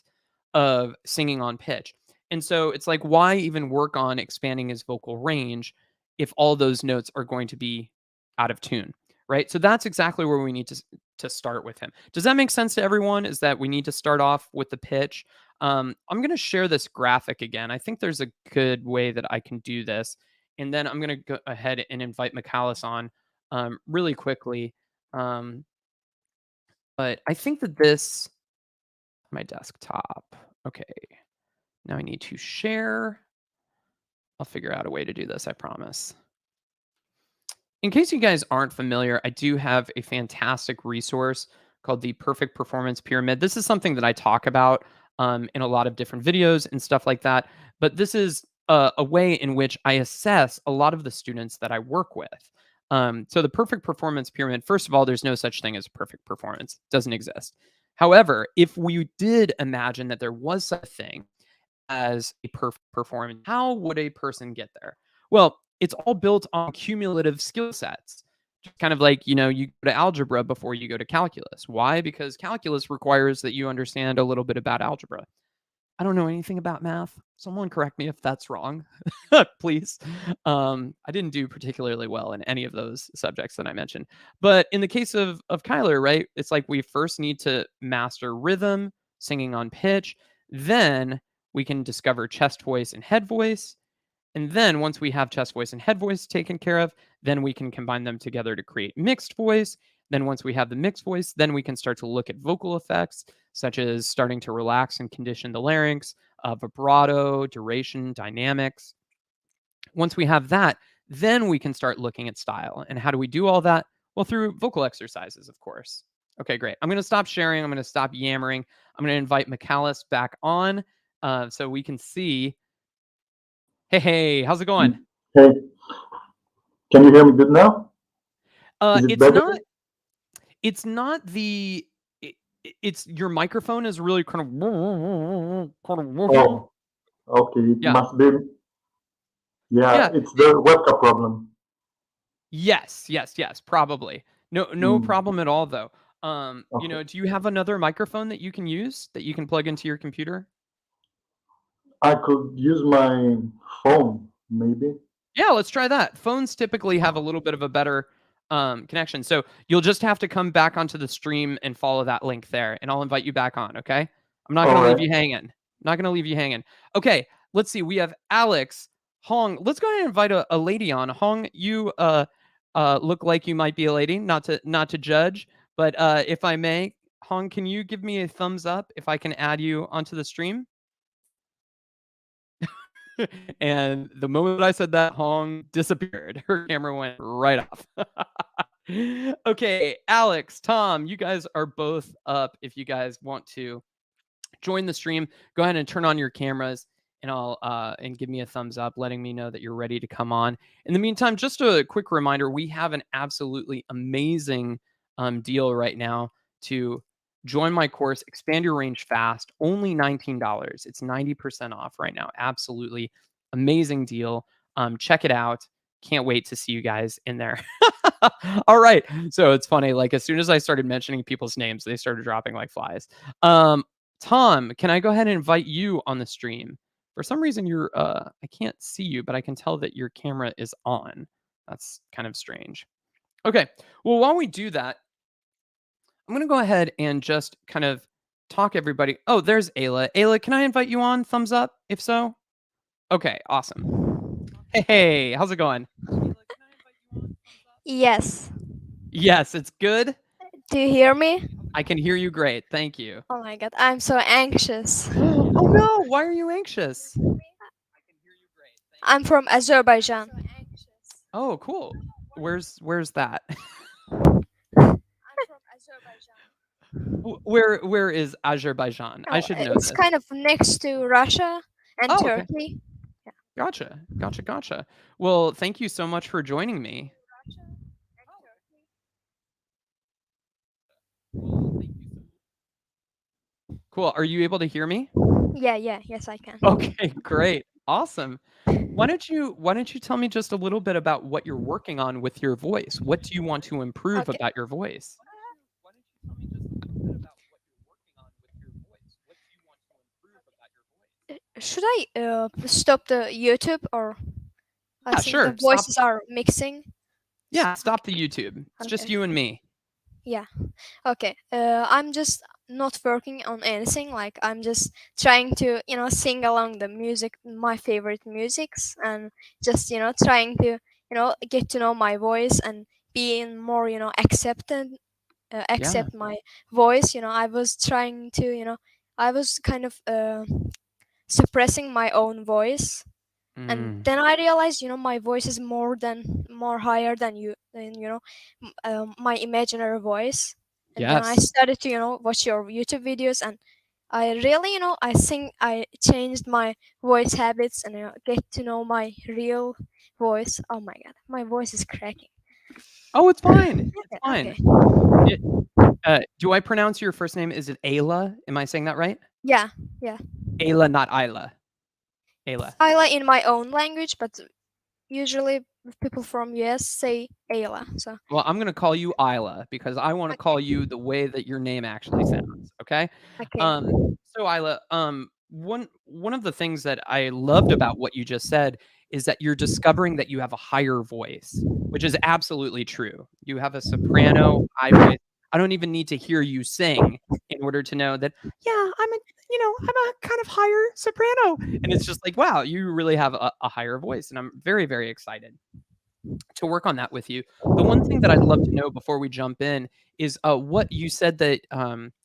Speaker 1: of singing on pitch. And so it's like, why even work on expanding his vocal range if all those notes are going to be out of tune, right? So that's exactly where we need to start with him. Does that make sense to everyone? Is that we need to start off with the pitch? I'm going to share this graphic again. I think there's a good way that I can do this. And then I'm going to go ahead and invite Michalis on really quickly. But I think that this, my desktop. Okay. Now I need to share. I'll figure out a way to do this, I promise. In case you guys aren't familiar, I do have a fantastic resource called the Perfect Performance Pyramid. This is something that I talk about in a lot of different videos and stuff like that. But this is a way in which I assess a lot of the students that I work with. So the Perfect Performance Pyramid, first of all, there's no such thing as perfect performance. It doesn't exist. However, if we did imagine that there was such a thing as a perfect performance, how would a person get there? Well, it's all built on cumulative skill sets. Just kind of like, you go to algebra before you go to calculus. Why? Because calculus requires that you understand a little bit about algebra. I don't know anything about math. Someone correct me if that's wrong, please. I didn't do particularly well in any of those subjects that I mentioned. But in the case of Kyler, right, it's like we first need to master rhythm, singing on pitch. Then we can discover chest voice and head voice. And then once we have chest voice and head voice taken care of, then we can combine them together to create mixed voice. Then once we have the mixed voice, then we can start to look at vocal effects, such as starting to relax and condition the larynx, vibrato, duration, dynamics. Once we have that, then we can start looking at style. And how do we do all that? Well, through vocal exercises, of course. Okay, great. I'm going to stop sharing. I'm going to stop yammering. I'm going to invite Michalis back on so we can see. Hey, how's it going?
Speaker 3: Hey, can you hear me good now? Is it
Speaker 1: It's
Speaker 3: better?
Speaker 1: not the. It's your microphone is really kind of.
Speaker 3: Oh, okay. It
Speaker 1: Yeah.
Speaker 3: must be. Yeah,
Speaker 1: Yeah.
Speaker 3: it's the webcam problem.
Speaker 1: Yes. Probably. No
Speaker 3: Mm,
Speaker 1: problem at all, though.
Speaker 3: okay.
Speaker 1: Do you have another microphone that you can use that you can plug into your computer?
Speaker 3: I could use my phone, maybe.
Speaker 1: Yeah, let's try that. Phones typically have a little bit of a better connection. So you'll just have to come back onto the stream and follow that link there, and I'll invite you back on, okay? I'm not
Speaker 3: All
Speaker 1: going to leave
Speaker 3: right.
Speaker 1: you hanging. Not going to leave you hanging. Okay, let's see. We have Alex, Hong. Let's go ahead and invite a lady on. Hong, you look like you might be a lady, not to judge, but if I may, Hong, can you give me a thumbs up if I can add you onto the stream? And the moment I said that, Hong disappeared. Her camera went right off. Okay, Alex, Tom, you guys are both up. If you guys want to join the stream, go ahead and turn on your cameras and I'll and give me a thumbs up, letting me know that you're ready to come on. In the meantime, just a quick reminder, we have an absolutely amazing deal right now to join my course, Expand Your Range Fast, only $19. It's 90% off right now. Absolutely amazing deal. Check it out. Can't wait to see you guys in there. All right. So it's funny. Like as soon as I started mentioning people's names, they started dropping like flies. Tom, can I go ahead and invite you on the stream? For some reason, I can't see you, but I can tell that your camera is on. That's kind of strange. Okay. Well, while we do that, I'm going to go ahead and just kind of talk everybody. Oh, there's Ayla. Ayla, can I invite you on? Thumbs up, if so. Okay, awesome. Hey, how's it going?
Speaker 4: Yes.
Speaker 1: Yes, it's good.
Speaker 4: Do you hear me?
Speaker 1: I can hear you great. Thank you.
Speaker 4: Oh my god, I'm so anxious.
Speaker 1: Oh no, why are you anxious?
Speaker 4: I'm from Azerbaijan.
Speaker 1: Oh, cool. Where's that? Where is Azerbaijan? I should know
Speaker 4: It's
Speaker 1: this.
Speaker 4: kind of next to Russia and
Speaker 1: Oh, okay.
Speaker 4: Turkey.
Speaker 1: Gotcha. Well, thank you so much for joining me. Cool. Are you able to hear me?
Speaker 4: Yes, I can.
Speaker 1: Okay, great. Awesome. Why don't you tell me just a little bit about what you're working on with your voice? What do you want to improve
Speaker 4: Okay.
Speaker 1: about your voice?
Speaker 4: Should I stop the YouTube, or I
Speaker 1: Yeah,
Speaker 4: think the
Speaker 1: sure. Stop.
Speaker 4: voices are mixing?
Speaker 1: Yeah, stop the YouTube. It's just
Speaker 4: Okay.
Speaker 1: you and me.
Speaker 4: Yeah. Okay. I'm just not working on anything. Like, I'm just trying to, sing along the music, my favorite musics, and just, trying to, get to know my voice and being more,
Speaker 1: Yeah.
Speaker 4: accept my voice. I was trying to, I was kind of suppressing my own voice, and
Speaker 1: Mm,
Speaker 4: then I realized, my voice is more higher than my imaginary voice. And then I
Speaker 1: yes.
Speaker 4: started to, watch your YouTube videos, and I really, I think I changed my voice habits, and get to know my real voice. Oh my god, my voice is cracking.
Speaker 1: Oh, it's fine. It's
Speaker 4: Okay.
Speaker 1: fine. It, do I pronounce your first name? Is it Ayla? Am I saying that right?
Speaker 4: Yeah, yeah.
Speaker 1: Ayla, not Isla. Ayla.
Speaker 4: Ayla in my own language, but usually people from US say Ayla. So
Speaker 1: Well, I'm gonna call you Isla because I want to call
Speaker 4: okay,
Speaker 1: you the way that your name actually sounds. Okay.
Speaker 4: okay.
Speaker 1: Um, so Isla, one of the things that I loved about what you just said is that you're discovering that you have a higher voice, which is absolutely true. You have a soprano high voice. I don't even need to hear you sing in order to know that, yeah, I'm a kind of higher soprano. And it's just like, wow, you really have a higher voice. And I'm very, very excited to work on that with you. The one thing that I'd love to know before we jump in is what you said that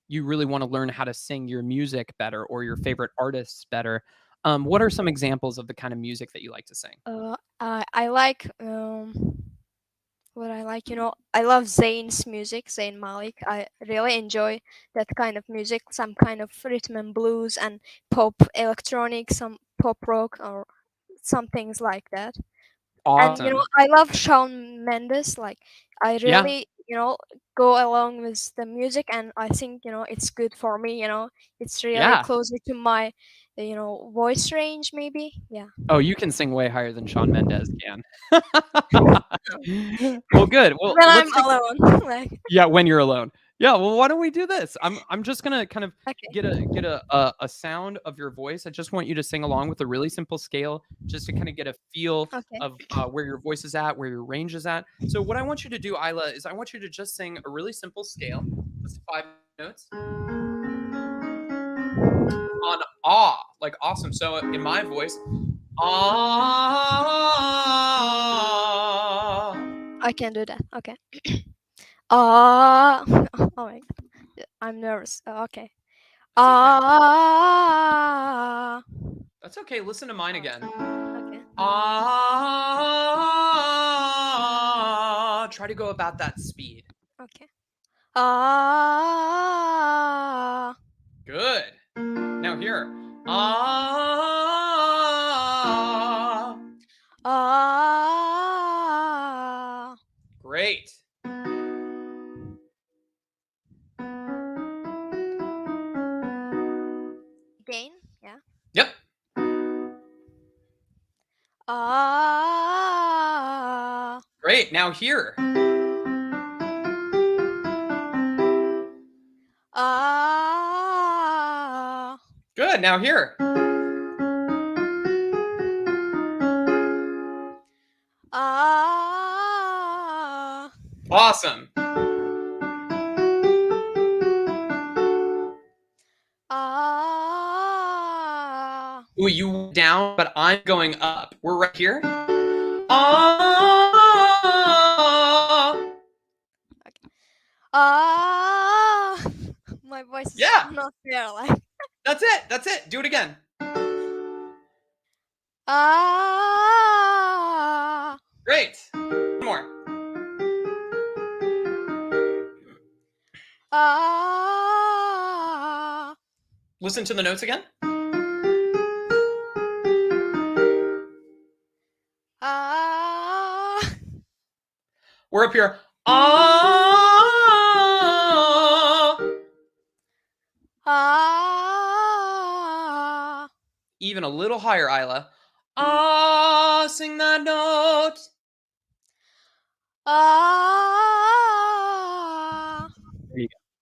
Speaker 1: you really want to learn how to sing your music better or your favorite artists better. What are some examples of the kind of music that you like to sing?
Speaker 4: I like what I like. I love Zayn's music, Zayn Malik. I really enjoy that kind of music, some kind of rhythm and blues and pop electronic, some pop rock or some things like that. And
Speaker 1: Awesome.
Speaker 4: I love Shawn Mendes. Like, I
Speaker 1: Yeah.
Speaker 4: really go along with the music, and I think it's good for me. It's really
Speaker 1: Yeah.
Speaker 4: closer to my voice range, maybe. Yeah.
Speaker 1: Oh, you can sing way higher than Shawn Mendes can. Well, good. Well,
Speaker 4: When I'm
Speaker 1: let's take
Speaker 4: alone. Like,
Speaker 1: Yeah, when you're alone. Yeah, well, why don't we do this? I'm just gonna kind of
Speaker 4: okay.
Speaker 1: get a sound of your voice. I just want you to sing along with a really simple scale, just to kind of get a feel
Speaker 4: Okay.
Speaker 1: of where your voice is at, where your range is at. So what I want you to do, Isla, is I want you to just sing a really simple scale, just 5 notes on ah, like awesome. So in my voice, ah.
Speaker 4: I can do that. Okay. Ah. Oh my god. I'm nervous. Okay.
Speaker 1: That's okay.
Speaker 4: Ah.
Speaker 1: That's okay. Listen to mine again.
Speaker 4: Okay.
Speaker 1: Try to go about that speed.
Speaker 4: Okay. Ah.
Speaker 1: Good. Now here. Ah.
Speaker 4: Ah.
Speaker 1: Great.
Speaker 4: Again. Yeah.
Speaker 1: Yep.
Speaker 4: Ah.
Speaker 1: Great. Now here.
Speaker 4: Ah.
Speaker 1: Good. Now here.
Speaker 4: Ah.
Speaker 1: Awesome.
Speaker 4: Ah.
Speaker 1: Ooh, you went down, but I'm going up. We're right here. Ah.
Speaker 4: Ah. My voice is
Speaker 1: Yeah.
Speaker 4: not there. Like.
Speaker 1: That's it. That's it. Do it again.
Speaker 4: Ah.
Speaker 1: Great. One more.
Speaker 4: Ah.
Speaker 1: Listen to the notes again. Or up here. Ah.
Speaker 4: Ah.
Speaker 1: Even a little higher, Isla. Ah, sing that note.
Speaker 4: Ah.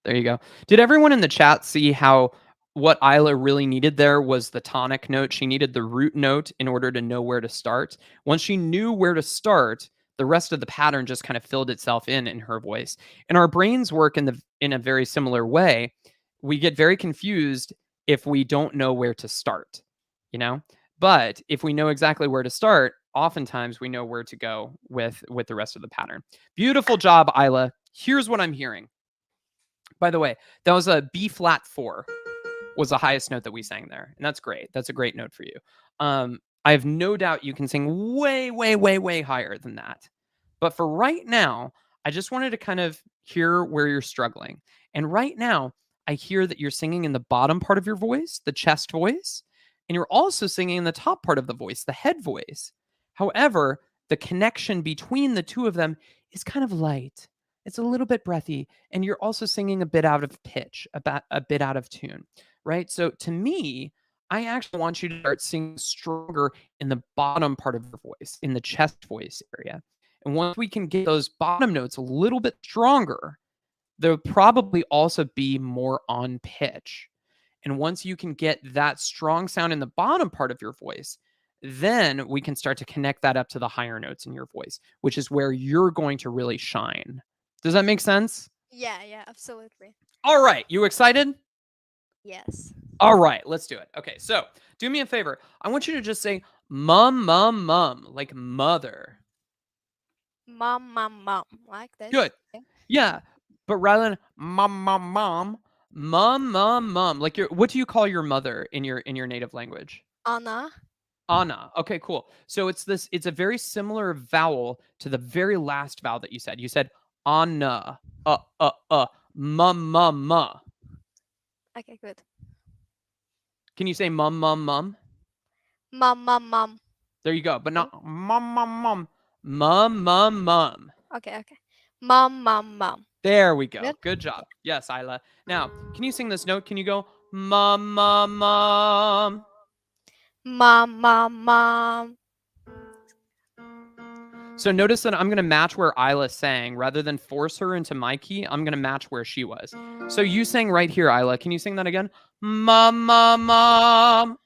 Speaker 1: There you go. Did everyone in the chat see how what Isla really needed there was the tonic note? She needed the root note in order to know where to start. Once she knew where to start, the rest of the pattern just kind of filled itself in her voice. And our brains work in a very similar way. We get very confused if we don't know where to start, you know? But if we know exactly where to start, oftentimes we know where to go with the rest of the pattern. Beautiful job, Isla. Here's what I'm hearing. By the way, that was a B flat 4 was the highest note that we sang there. And that's great. That's a great note for you. I have no doubt you can sing way, way, way, way higher than that. But for right now, I just wanted to kind of hear where you're struggling. And right now, I hear that you're singing in the bottom part of your voice, the chest voice, and you're also singing in the top part of the voice, the head voice. However, the connection between the two of them is kind of light. It's a little bit breathy, and you're also singing a bit out of pitch, a bit out of tune, right? So to me, I actually want you to start singing stronger in the bottom part of your voice, in the chest voice area. And once we can get those bottom notes a little bit stronger, they'll probably also be more on pitch. And once you can get that strong sound in the bottom part of your voice, then we can start to connect that up to the higher notes in your voice, which is where you're going to really shine. Does that make sense?
Speaker 4: Yeah, absolutely.
Speaker 1: All right. You excited?
Speaker 4: Yes.
Speaker 1: All right. Let's do it. Okay. So do me a favor. I want you to just say mum, mum, mum, like mother.
Speaker 4: Mom, mom, mom. Like this.
Speaker 1: Good.
Speaker 4: Okay.
Speaker 1: Yeah. But rather than mom, mom, mom, mum, mum, mum. Like what do you call your mother in your native language?
Speaker 4: Anna.
Speaker 1: Anna. Okay, cool. So it's a very similar vowel to the very last vowel that you said. You said Anna. Mum, mum, ma.
Speaker 4: Okay, good.
Speaker 1: Can you say mum, mum, mum?
Speaker 4: Mom, mom, mom.
Speaker 1: There you go. But not mum, mum, mum. Mum, mum, mum.
Speaker 4: Okay. Mom, mom, mom.
Speaker 1: There we go.
Speaker 4: Good.
Speaker 1: Good job. Yes, Isla. Now, can you sing this note? Can you go mum, mum, mum?
Speaker 4: Mom, mom, mom.
Speaker 1: So notice that I'm going to match where Isla sang. Rather than force her into my key, I'm going to match where she was. So you sang right here, Isla. Can you sing that again? Mum, mum, mum.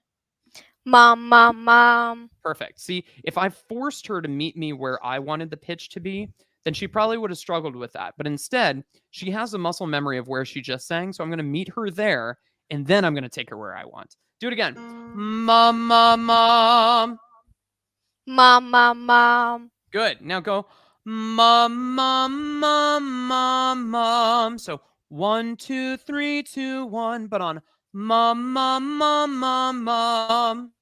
Speaker 4: Mom, mom, mom.
Speaker 1: Perfect. See, if I forced her to meet me where I wanted the pitch to be, then she probably would have struggled with that. But instead, she has a muscle memory of where she just sang. So I'm going to meet her there, and then I'm going to take her where I want. Do it again. Mum, mum, mum.
Speaker 4: Mom, mom, mom.
Speaker 1: Good. Now go mum, mum, mum, mum, mum. So 1, 2, 3, 2, 1. But on mum, mum, mum, mum, mum.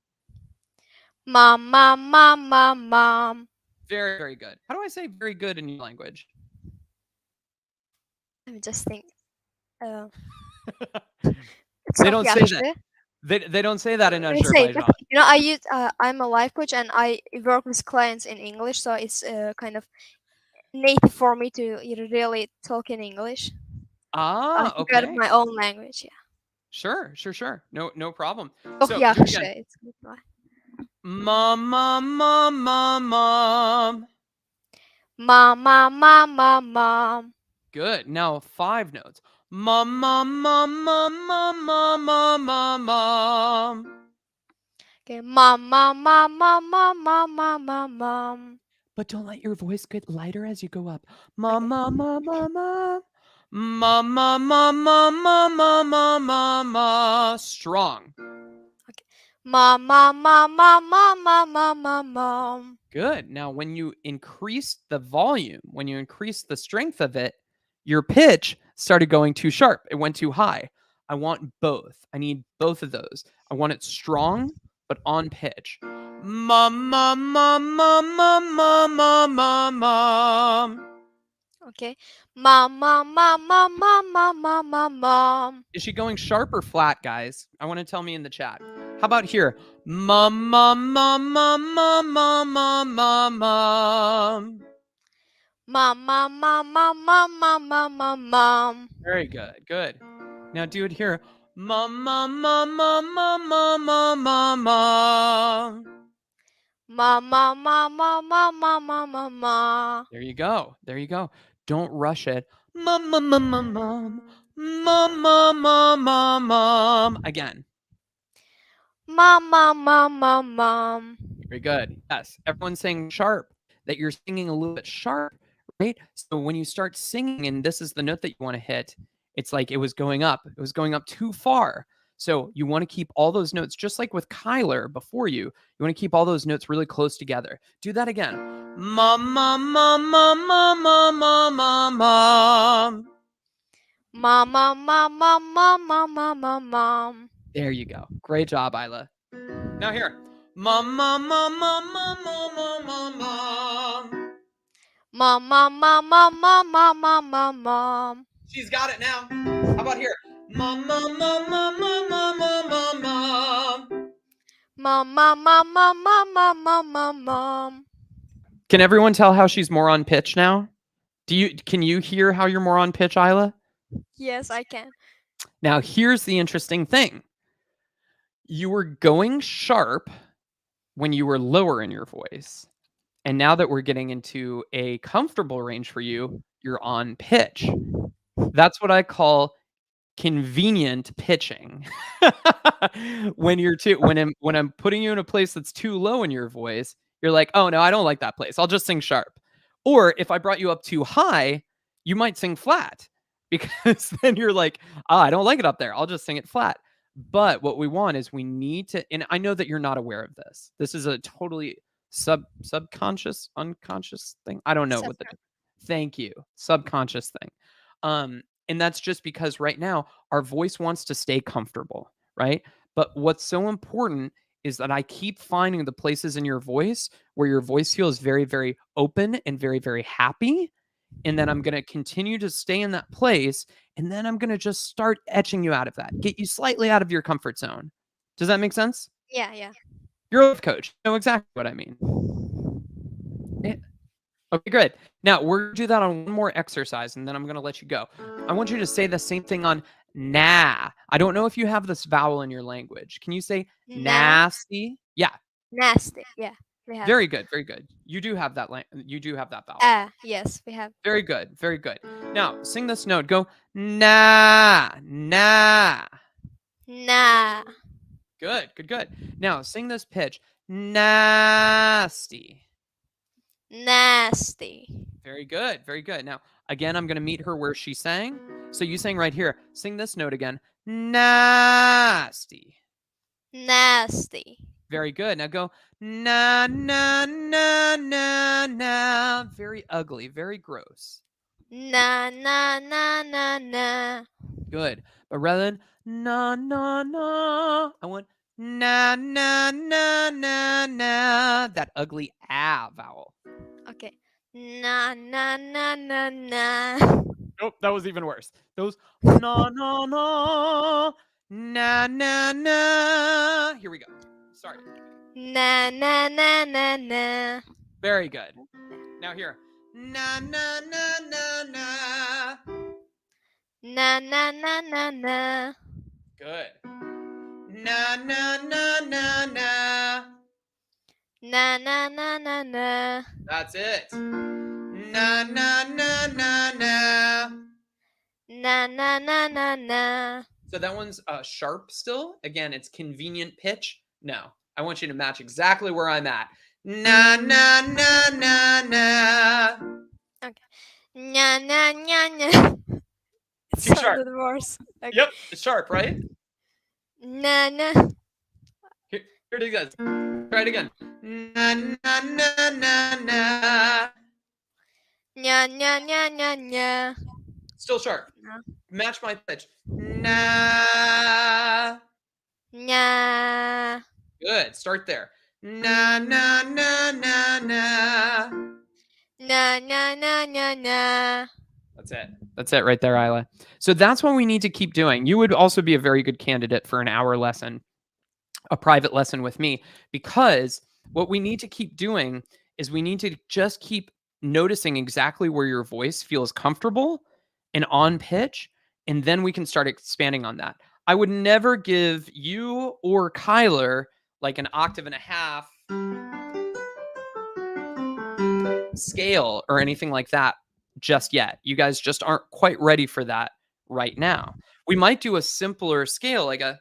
Speaker 4: Mom, mom, mom, mom, mom.
Speaker 1: Very, very good. How do I say very good in your language?
Speaker 4: Let me just think.
Speaker 1: They don't say that. They don't say that in Azerbaijan.
Speaker 4: I use I'm a life coach and I work with clients in English, so it's kind of native for me to really talk in English.
Speaker 1: Ah,
Speaker 4: I
Speaker 1: okay.
Speaker 4: got my own language, yeah.
Speaker 1: Sure. No problem.
Speaker 4: Çok yaxşı. It's good.
Speaker 1: Mom, mom, mom, mom, mom.
Speaker 4: Mom, mom, mom, mom, mom.
Speaker 1: Good. Now 5 notes. Mom, mom, mom, mom, mom, mom, mom, mom, mom.
Speaker 4: Okay. Mom, mom, mom, mom, mom, mom, mom, mom, mom.
Speaker 1: But don't let your voice get lighter as you go up. Mom, mom, mom, mom, mom. Mom, mom, mom, mom, mom, mom, mom, mom, mom. Strong.
Speaker 4: Okay. Mom, mom, mom, mom, mom, mom, mom, mom, mom.
Speaker 1: Good. Now, when you increase the volume, when you increase the strength of it, your pitch started going too sharp. It went too high. I want both. I need both of those. I want it strong, but on pitch. Mom, mom, mom, mom, mom, mom, mom, mom, mom.
Speaker 4: Okay. Mom, mom, mom, mom, mom, mom, mom, mom, mom.
Speaker 1: Is she going sharp or flat, guys? I want to tell me in the chat. How about here? Mom, mom, mom, mom, mom, mom, mom, mom, mom.
Speaker 4: Mom, mom, mom, mom, mom, mom, mom, mom, mom.
Speaker 1: Very good. Good. Now do it here. Mom, mom, mom, mom, mom, mom, mom, mom, mom.
Speaker 4: Mom, mom, mom, mom, mom, mom, mom, mom, mom.
Speaker 1: There you go. There you go. Don't rush it. Mom, mom, mom, mom, mom. Mom, mom, mom, mom, mom. Again.
Speaker 4: Mom, mom, mom, mom, mom.
Speaker 1: Very good. Yes. Everyone's saying sharp, that you're singing a little bit sharp, right? So when you start singing and this is the note that you want to hit, it's like it was going up. It was going up too far. So you want to keep all those notes, just like with Kyler before you want to keep all those notes really close together. Do that again. Mom, mom, mom, mom, mom, mom, mom, mom, mom.
Speaker 4: Mom, mom, mom, mom, mom, mom, mom, mom, mom.
Speaker 1: There you go. Great job, Isla. Now here. Mom, mom, mom, mom, mom, mom, mom, mom, mom.
Speaker 4: Mom, mom, mom, mom, mom, mom, mom, mom, mom.
Speaker 1: She's got it now. How about here? Mom, mom, mom, mom, mom, mom, mom, mom, mom.
Speaker 4: Mom, mom, mom, mom, mom, mom, mom, mom, mom.
Speaker 1: Can everyone tell how she's more on pitch now? Can you hear how you're more on pitch, Isla?
Speaker 4: Yes, I can.
Speaker 1: Now, here's the interesting thing. You were going sharp when you were lower in your voice. And now that we're getting into a comfortable range for you, you're on pitch. That's what I call convenient pitching. when I'm putting you in a place that's too low in your voice, you're like, oh no, I don't like that place. I'll just sing sharp. Or if I brought you up too high, you might sing flat because then you're like, oh, I don't like it up there. I'll just sing it flat. But what we want is we need to, and I know that you're not aware of this. This is a totally subconscious, unconscious thing. I don't know what the thank you. Subconscious thing. And that's just because right now our voice wants to stay comfortable, right? But what's so important is that I keep finding the places in your voice where your voice feels very, very open and very, very happy. And then I'm going to continue to stay in that place. And then I'm going to just start etching you out of that, get you slightly out of your comfort zone. Does that make sense?
Speaker 4: Yeah, yeah.
Speaker 1: You're a life coach. You know exactly what I mean. Yeah. Okay, good. Now we're going to do that on one more exercise and then I'm going to let you go. I want you to say the same thing on nah. I don't know if you have this vowel in your language. Can you say nasty? Yeah.
Speaker 4: Nasty. Yeah. We have.
Speaker 1: Very good. Very good. You do have that vowel.
Speaker 4: Yes, we have.
Speaker 1: Very good. Very good. Now sing this note. Go nah, nah.
Speaker 4: Nah.
Speaker 1: Good. Good. Good. Now sing this pitch. Nasty.
Speaker 4: Nasty.
Speaker 1: Very good. Very good. Now, again, I'm going to meet her where she sang. So you sang right here. Sing this note again. Nasty.
Speaker 4: Nasty.
Speaker 1: Very good. Now go na, na, na, na, na. Very ugly. Very gross.
Speaker 4: Na, na, na, na, na.
Speaker 1: Good. But rather than na, na, na, I want na, na, na, na, na. That ugly ah vowel.
Speaker 4: Okay. Na, na, na, na, na.
Speaker 1: Nope, that was even worse. Those na na na na na na. Here we go. Sorry.
Speaker 4: Na, na, na, na, na.
Speaker 1: Very good. Now here. Na na na na na.
Speaker 4: Na, na, na, na, na.
Speaker 1: Good. Na na na na na.
Speaker 4: Na, na, na, na, na.
Speaker 1: That's it. Na na na na na.
Speaker 4: Na, na, na, na, na.
Speaker 1: So that one's sharp still. Again, it's convenient pitch. No, I want you to match exactly where I'm at. Na na na na na.
Speaker 4: Okay. Nya, nya, nya, nya. It
Speaker 1: Too sharp.
Speaker 4: sounded worse. Okay.
Speaker 1: Yep, it's sharp, right?
Speaker 4: Na, na.
Speaker 1: Here it is. Try it again. Na na na na na.
Speaker 4: Nya, nya, nya, nya, nya.
Speaker 1: Still sharp.
Speaker 4: No.
Speaker 1: Match my pitch. Na.
Speaker 4: Nya.
Speaker 1: Good. Start there. Na na na na na.
Speaker 4: Na, na, na, na, na.
Speaker 1: That's it. That's it right there, Isla. So that's what we need to keep doing. You would also be a very good candidate for an hour lesson, a private lesson with me, because what we need to keep doing is we need to just keep noticing exactly where your voice feels comfortable and on pitch, and then we can start expanding on that. I would never give you or Kyler like an octave and a half scale or anything like that just yet. You guys just aren't quite ready for that right now. We might do a simpler scale, like it's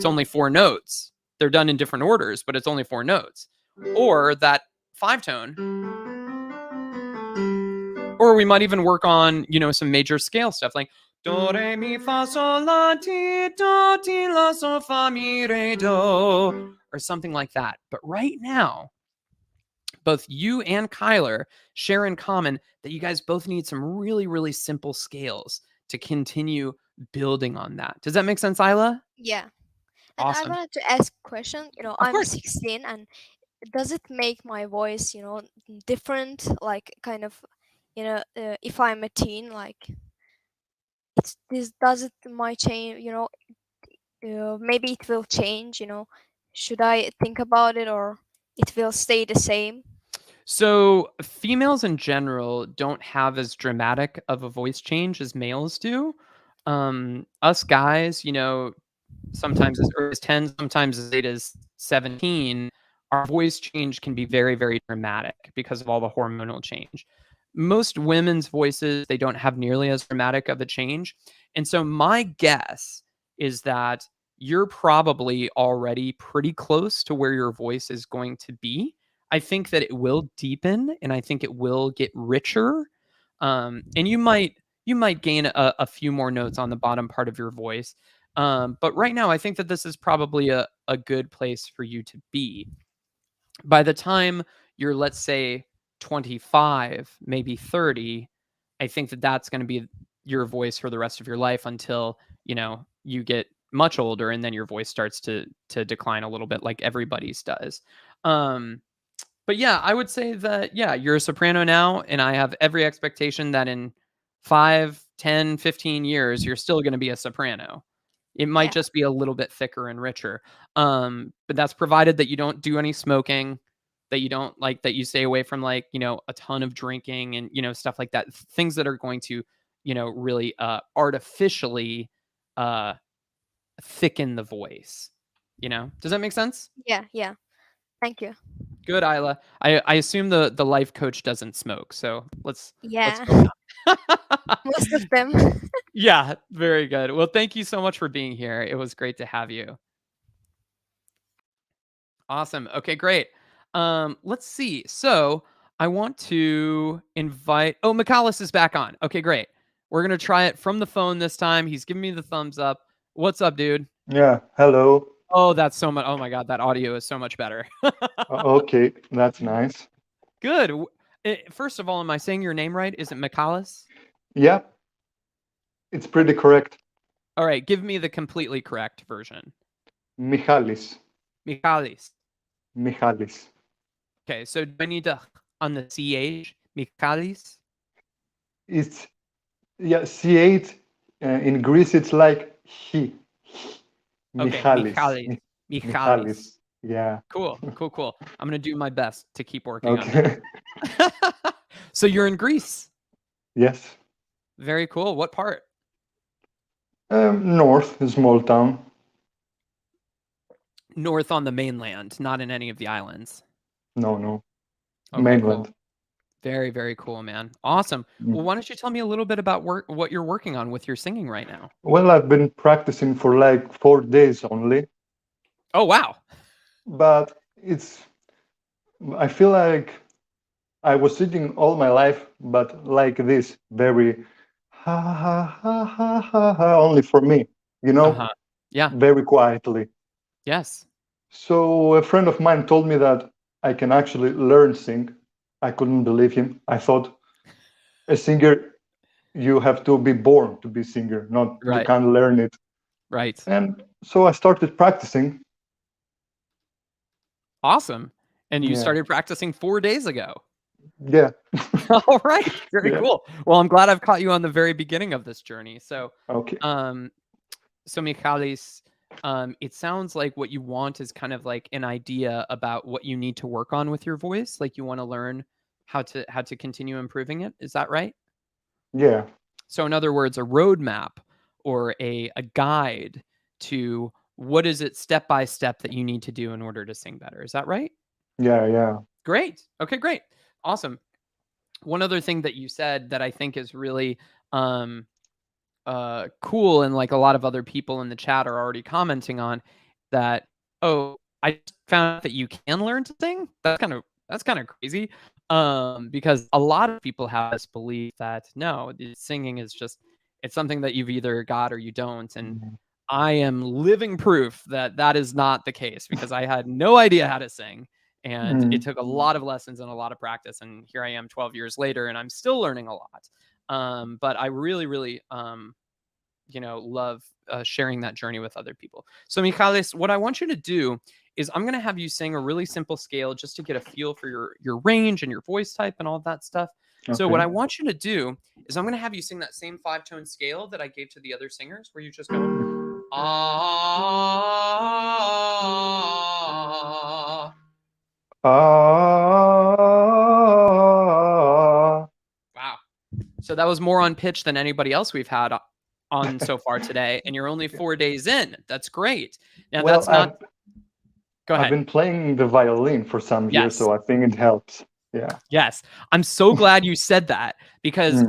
Speaker 1: only 4 notes. They're done in different orders, but it's only 4 notes. Or that 5 tone. Or we might even work on, some major scale stuff like do, re, mi, fa, sol, la, ti, do, ti, la, sol, fa, mi, re, do, or something like that. But right now, both you and Kyler share in common that you guys both need some really, really simple scales to continue building on that. Does that make sense, Isla?
Speaker 4: Yeah. And
Speaker 1: Awesome.
Speaker 4: I wanted to ask a question. I'm
Speaker 1: course.
Speaker 4: 16, and does it make my voice, different? Like, kind of, if I'm a teen, like, does it might change? Maybe it will change. Should I think about it, or it will stay the same?
Speaker 1: So females in general don't have as dramatic of a voice change as males do. Us guys, sometimes as early as 10, sometimes as late as 17, our voice change can be very, very dramatic because of all the hormonal change. Most women's voices, they don't have nearly as dramatic of a change. And so my guess is that you're probably already pretty close to where your voice is going to be. I think that it will deepen and I think it will get richer. And you might gain a few more notes on the bottom part of your voice. But right now, I think that this is probably a good place for you to be. By the time you're, let's say, 25, maybe 30, I think that that's going to be your voice for the rest of your life until, you get much older and then your voice starts to decline a little bit like everybody's does. But yeah, I would say that, yeah, you're a soprano now, and I have every expectation that in 5, 10, 15 years, you're still going to be a soprano. It might
Speaker 4: Yeah.
Speaker 1: just be a little bit thicker and richer. But that's provided that you don't do any smoking, that you don't that you stay away from a ton of drinking and, stuff like that. Things that are going to, really artificially thicken the voice. Does that make sense?
Speaker 4: Yeah. Thank you.
Speaker 1: Good, Isla. I assume the life coach doesn't smoke, so let's
Speaker 4: Yeah.
Speaker 1: go with that.
Speaker 4: Most of them.
Speaker 1: Yeah, very good. Well, thank you so much for being here. It was great to have you. Awesome. Okay, great. Let's see. So I want to invite. Oh, Michalis is back on. Okay, great. We're gonna try it from the phone this time. He's giving me the thumbs up. What's up, dude?
Speaker 3: Yeah, hello.
Speaker 1: Oh, that's so much. Oh my God, that audio is so much better.
Speaker 3: Okay, that's nice.
Speaker 1: Good. First of all, am I saying your name right? Is it Michalis?
Speaker 3: Yeah, it's pretty correct.
Speaker 1: All right, give me the completely correct version.
Speaker 3: Michalis.
Speaker 1: Michalis.
Speaker 3: Michalis.
Speaker 1: Okay, so do I need to on the CH? Michalis?
Speaker 3: It's, yeah, C8 in Greece, it's like he.
Speaker 1: Okay,
Speaker 3: Michalis.
Speaker 1: Michalis.
Speaker 3: Michalis.
Speaker 1: Michalis.
Speaker 3: Yeah.
Speaker 1: Cool. I'm going to do my best to keep working on
Speaker 3: Okay.
Speaker 1: that. So you're in Greece.
Speaker 3: Yes.
Speaker 1: Very cool. What part?
Speaker 3: North, a small town.
Speaker 1: North on the mainland, not in any of the islands.
Speaker 3: No.
Speaker 1: Okay,
Speaker 3: Mainland.
Speaker 1: cool. Very, very cool, man. Awesome. Well, why don't you tell me a little bit about what you're working on with your singing right now?
Speaker 3: Well, I've been practicing for like 4 days only,
Speaker 1: Oh, wow.
Speaker 3: but I feel like I was singing all my life, but like this, very ha ha ha ha ha ha, only for me,
Speaker 1: Uh-huh. Yeah.
Speaker 3: very quietly.
Speaker 1: Yes.
Speaker 3: So a friend of mine told me that I can actually learn sing. I couldn't believe him. I thought a singer, you have to be born to be singer, not you
Speaker 1: Right.
Speaker 3: can't learn it.
Speaker 1: Right.
Speaker 3: And so I started practicing.
Speaker 1: Awesome. And you
Speaker 3: Yeah.
Speaker 1: started practicing 4 days ago.
Speaker 3: Yeah.
Speaker 1: All right. Very
Speaker 3: Yeah.
Speaker 1: cool. Well, I'm glad I've caught you on the very beginning of this journey. So,
Speaker 3: Okay.
Speaker 1: so Michalis, it sounds like what you want is kind of like an idea about what you need to work on with your voice. Like you want to learn how to continue improving it. Is that right?
Speaker 3: Yeah.
Speaker 1: So in other words, a roadmap or a guide to what is it step by step that you need to do in order to sing better. Is that right?
Speaker 3: Yeah.
Speaker 1: Great. Okay, great. Awesome. One other thing that you said that I think is really cool, and like a lot of other people in the chat are already commenting on that. Oh, I just found out that you can learn to sing. That's kind of crazy. Because a lot of people have this belief that no, singing is just, it's something that you've either got or you don't. And I am living proof that that is not the case, because I had no idea how to sing. And it took a lot of lessons and a lot of practice. And here I am 12 years later, and I'm still learning a lot. But I really, love sharing that journey with other people. So, Michalis, what I want you to do is I'm going to have you sing a really simple scale just to get a feel for your range and your voice type and all of that stuff. So what I want you to do is I'm going to have you sing that same 5-tone scale that I gave to the other singers, where you just go, ah. Wow. So that was more on pitch than anybody else we've had on so far today, and you're only 4 days in. That's great. Now, well, that's not... Go ahead.
Speaker 3: I've been playing the violin for some years, so I think it helps. Yeah.
Speaker 1: Yes. I'm so glad you said that, because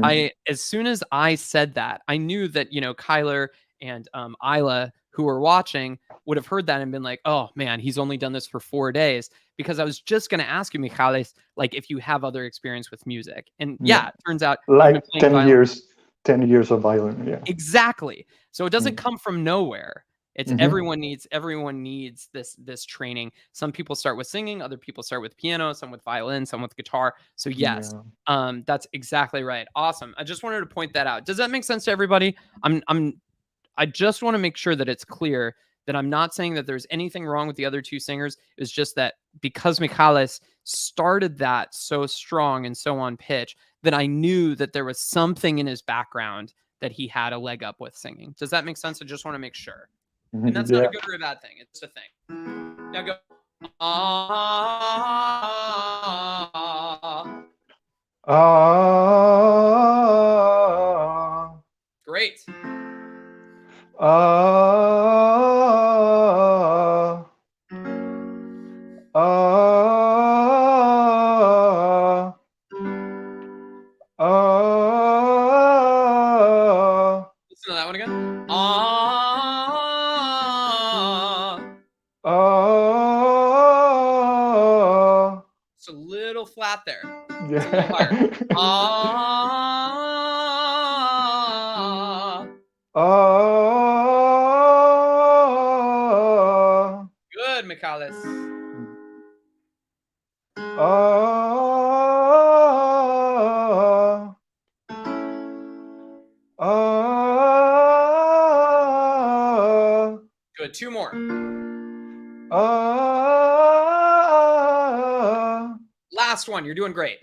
Speaker 1: as soon as I said that, I knew that, Kyler and Isla, who were watching, would have heard that and been like, oh man, he's only done this for 4 days. Because I was just going to ask you, Michalis, like if you have other experience with music. And it turns out
Speaker 3: like 10 years of violin. Yeah.
Speaker 1: Exactly. So it doesn't come from nowhere. It's everyone needs this training. Some people start with singing, other people start with piano, some with violin, some with guitar. So yes, that's exactly right. Awesome. I just wanted to point that out. Does that make sense to everybody? I just want to make sure that it's clear that I'm not saying that there's anything wrong with the other two singers. It's just that because Michalis started that so strong and so on pitch, that I knew that there was something in his background that he had a leg up with singing. Does that make sense? I just want to make sure. And that's not a good or a bad thing. It's a thing. Now go. Great. Listen to that one again. It's a little flat there. It's a little higher. Good, Michalis. Good. 2 more. Last one. You're doing great.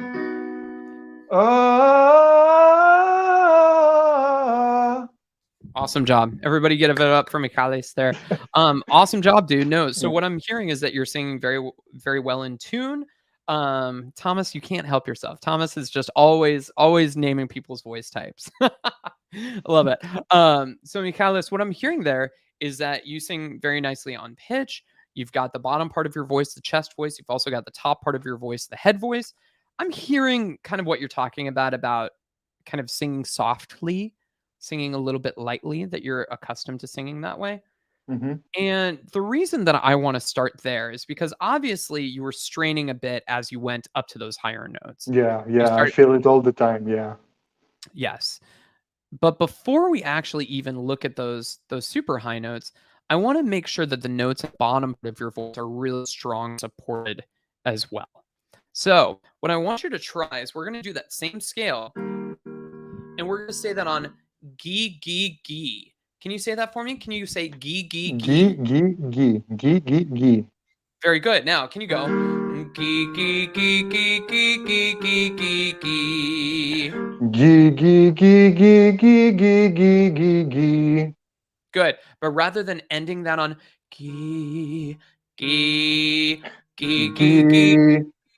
Speaker 1: Awesome job. Everybody give it up for Michalis there. Awesome job, dude. No, so what I'm hearing is that you're singing very, very well in tune. Thomas, you can't help yourself. Thomas is just always naming people's voice types. I love it. So Michalis, what I'm hearing there is that you sing very nicely on pitch. You've got the bottom part of your voice, the chest voice. You've also got the top part of your voice, the head voice. I'm hearing kind of what you're talking about kind of singing softly, singing a little bit lightly, that you're accustomed to singing that way. And the reason that I want to start there is because obviously you were straining a bit as you went up to those higher notes.
Speaker 3: Yeah. I feel it all the time. Yeah.
Speaker 1: Yes. But before we actually even look at those super high notes, I want to make sure that the notes at the bottom of your voice are really strong, supported as well. So what I want you to try is we're going to do that same scale, and we're going to say that on G, G, G. Can you say that for me? Can you say G, G, G?
Speaker 3: G, G, G, G, G.
Speaker 1: Very good. Now, can you go G, G, G, G, G, G, G, G, G?
Speaker 3: G, G, G, G, G, G, G, G, G.
Speaker 1: Good. But rather than ending that on gee, gee, gee, gee, gee,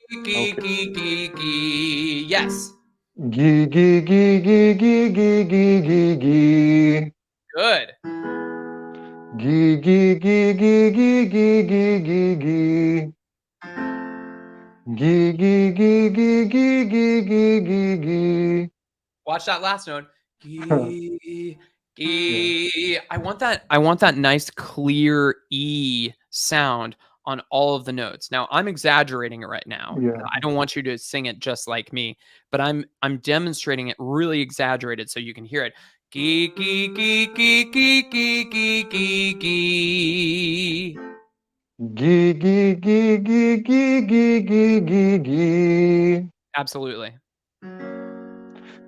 Speaker 3: Gee.
Speaker 1: gee,
Speaker 3: Okay.
Speaker 1: gee, gee, gee. Yes.
Speaker 3: Gee, gee, gee, gee, gee, gee, gee, gee, gee.
Speaker 1: Good.
Speaker 3: Gee, gee, gee, gee, gee, gee, gee, gee, gee. Gee, gee, gee, gee, gee, gee, gee, gee, gee.
Speaker 1: Watch that last note. Gee,
Speaker 3: Yeah.
Speaker 1: gee. I want that nice clear E sound on all of the notes. Now, I'm exaggerating it right now.
Speaker 3: Yeah.
Speaker 1: I don't want you to sing it just like me, but I'm demonstrating it really exaggerated so you can hear it. Gee, gee, gee, gee, gee, gee, gee, gee, gee.
Speaker 3: Gee, gee, gee, gee, gee, gee, gee, gee, gee.
Speaker 1: Absolutely.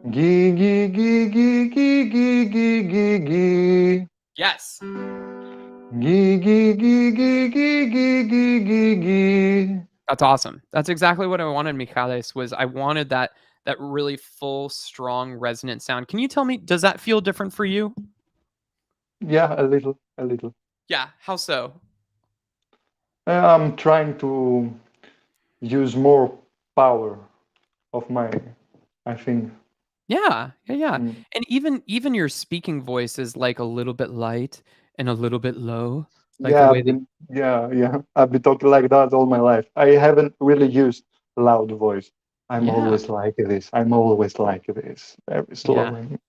Speaker 3: Gee, gee, gee, gee, gee, gee, gee, gee, gee.
Speaker 1: Yes.
Speaker 3: Gee, gee, gee, gee, gee, gee, gee, gee, gee.
Speaker 1: That's awesome. That's exactly what I wanted, Michalis, was I wanted that really full, strong, resonant sound. Can you tell me, does that feel different for you?
Speaker 3: Yeah, a little, a little.
Speaker 1: Yeah. How so?
Speaker 3: I'm trying to use more power of I think.
Speaker 1: Yeah. Yeah. Yeah.
Speaker 3: Mm.
Speaker 1: And even your speaking voice is like a little bit light and a little bit low, like the
Speaker 3: Yeah,
Speaker 1: way that.
Speaker 3: I've been talking like that all my life. I haven't really used loud voice. I'm
Speaker 1: Yeah.
Speaker 3: always like this. I'm always like this. Very slow
Speaker 1: Yeah.
Speaker 3: and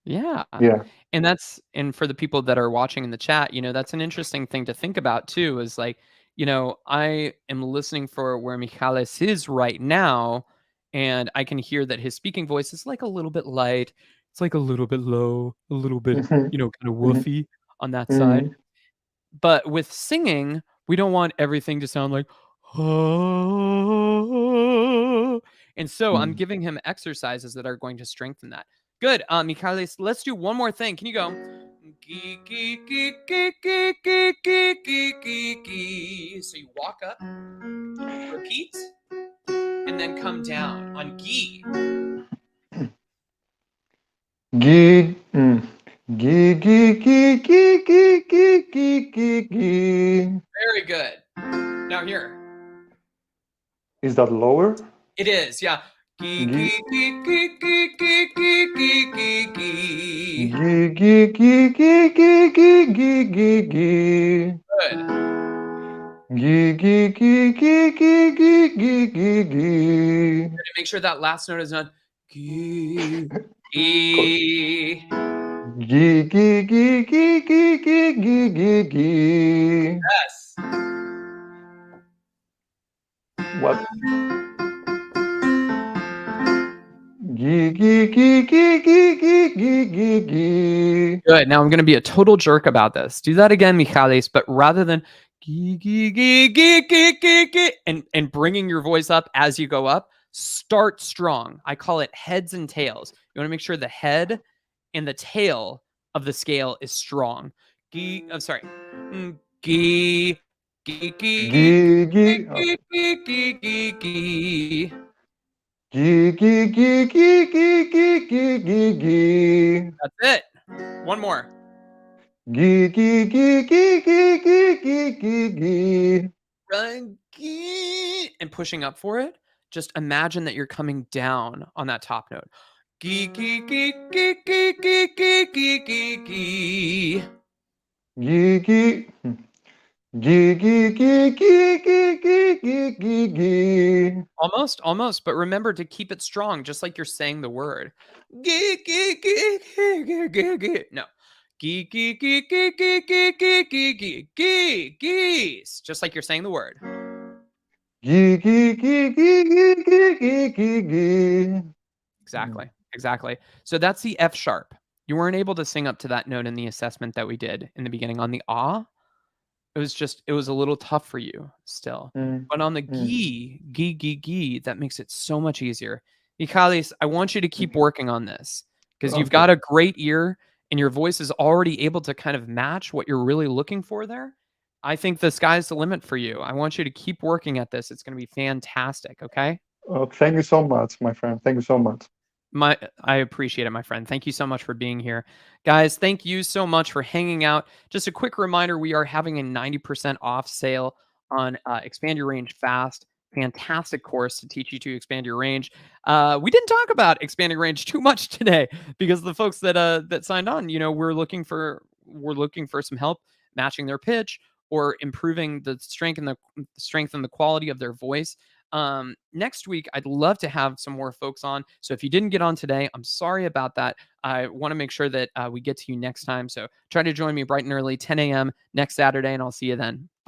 Speaker 1: Yeah.
Speaker 3: yeah.
Speaker 1: And for the people that are watching in the chat, that's an interesting thing to think about too, is like, I am listening for where Michalis is right now, and I can hear that his speaking voice is like a little bit light. It's like a little bit low, a little bit,
Speaker 3: Mhm,
Speaker 1: kind of
Speaker 3: mhm,
Speaker 1: woofy on that side.
Speaker 3: mhm,
Speaker 1: But with singing, we don't want everything to sound like, "Oh." And so I'm
Speaker 3: mhm.
Speaker 1: giving him exercises that are going to strengthen that. Good. Michalis, let's do one more thing. Can you go? Gee, gee, gee, gee, gee, gee, gee, gee, gee, gee. So you walk up, repeat, and then come down on gee.
Speaker 3: Gee, gee, gee, gee, gee, gee, gee, gee, gee, gee.
Speaker 1: Very good. Now here.
Speaker 3: Is that lower?
Speaker 1: It is, yeah. Gee,
Speaker 3: Gee,
Speaker 1: gee, gee, gee, gee, gee, gee, gee, gee, gee.
Speaker 3: gee, gee, gee, gee, gee, gee, gee, gee, gee.
Speaker 1: Good.
Speaker 3: Gee, gee, gee, gee, gee, gee, gee, gee, gee.
Speaker 1: Make sure that last note is not gee,
Speaker 3: Cool.
Speaker 1: gee.
Speaker 3: Gee, gee, gee, gee, gee, gee, gee, gee, gee.
Speaker 1: Yes.
Speaker 3: What? Gee, gee, gee, gee, gee, gee, gee, gee, gee.
Speaker 1: Good. Now I'm going to be a total jerk about this. Do that again, Michalis, but rather than gee, gee, gee, gee, gee, gee, gee, and bringing your voice up as you go up, start strong. I call it heads and tails. You want to make sure the head and the tail of the scale is strong. Gee, I'm sorry. Gee, gee, gee,
Speaker 3: Gee,
Speaker 1: gee,
Speaker 3: gee.
Speaker 1: gee,
Speaker 3: Okay.
Speaker 1: gee, gee, gee.
Speaker 3: Gee, gee, gee, gee, gee, gee, gee, gee, gee.
Speaker 1: That's it. One more.
Speaker 3: Gee, gee, gee, gee, gee, gee, gee, gee, gee.
Speaker 1: Run, gee, and pushing up for it. Just imagine that you're coming down on that top note. Gee, gee, gee, gee, gee, gee, gee, gee, gee, gee.
Speaker 3: Gee, gee. Gee, gee, gee, gee, gee, gee, gee, gee, gee.
Speaker 1: Almost, but remember to keep it strong, just like you're saying the word. Gee, gee, gee, gee, gee, gee, gee. No. Gee, gee, gee, gee, gee, gee, gee, gee, gee, gee, geese. Just like you're saying the word.
Speaker 3: Gee, gee, gee, gee, gee, gee, gee, gee, gee.
Speaker 1: Exactly. So that's the F sharp. You weren't able to sing up to that note in the assessment that we did in the beginning on the ah. It was a little tough for you still.
Speaker 3: Mm,
Speaker 1: But on the
Speaker 3: mm.
Speaker 1: gee, that makes it so much easier. Michalis, I want you to keep working on this because you've
Speaker 3: Okay.
Speaker 1: got a great ear and your voice is already able to kind of match what you're really looking for there. I think the sky's the limit for you. I want you to keep working at this. It's going to be fantastic. Okay.
Speaker 3: Thank you so much, my friend. Thank you so much.
Speaker 1: I appreciate it, my friend. Thank you so much for being here. Guys, thank you so much for hanging out. Just a quick reminder, we are having a 90% off sale on Expand Your Range Fast. Fantastic course to teach you to expand your range. We didn't talk about expanding range too much today because the folks that signed on, we're looking for some help matching their pitch or improving the strength and the quality of their voice. Next week, I'd love to have some more folks on. So if you didn't get on today, I'm sorry about that. I want to make sure that we get to you next time. So try to join me bright and early, 10 a.m. next Saturday, and I'll see you then.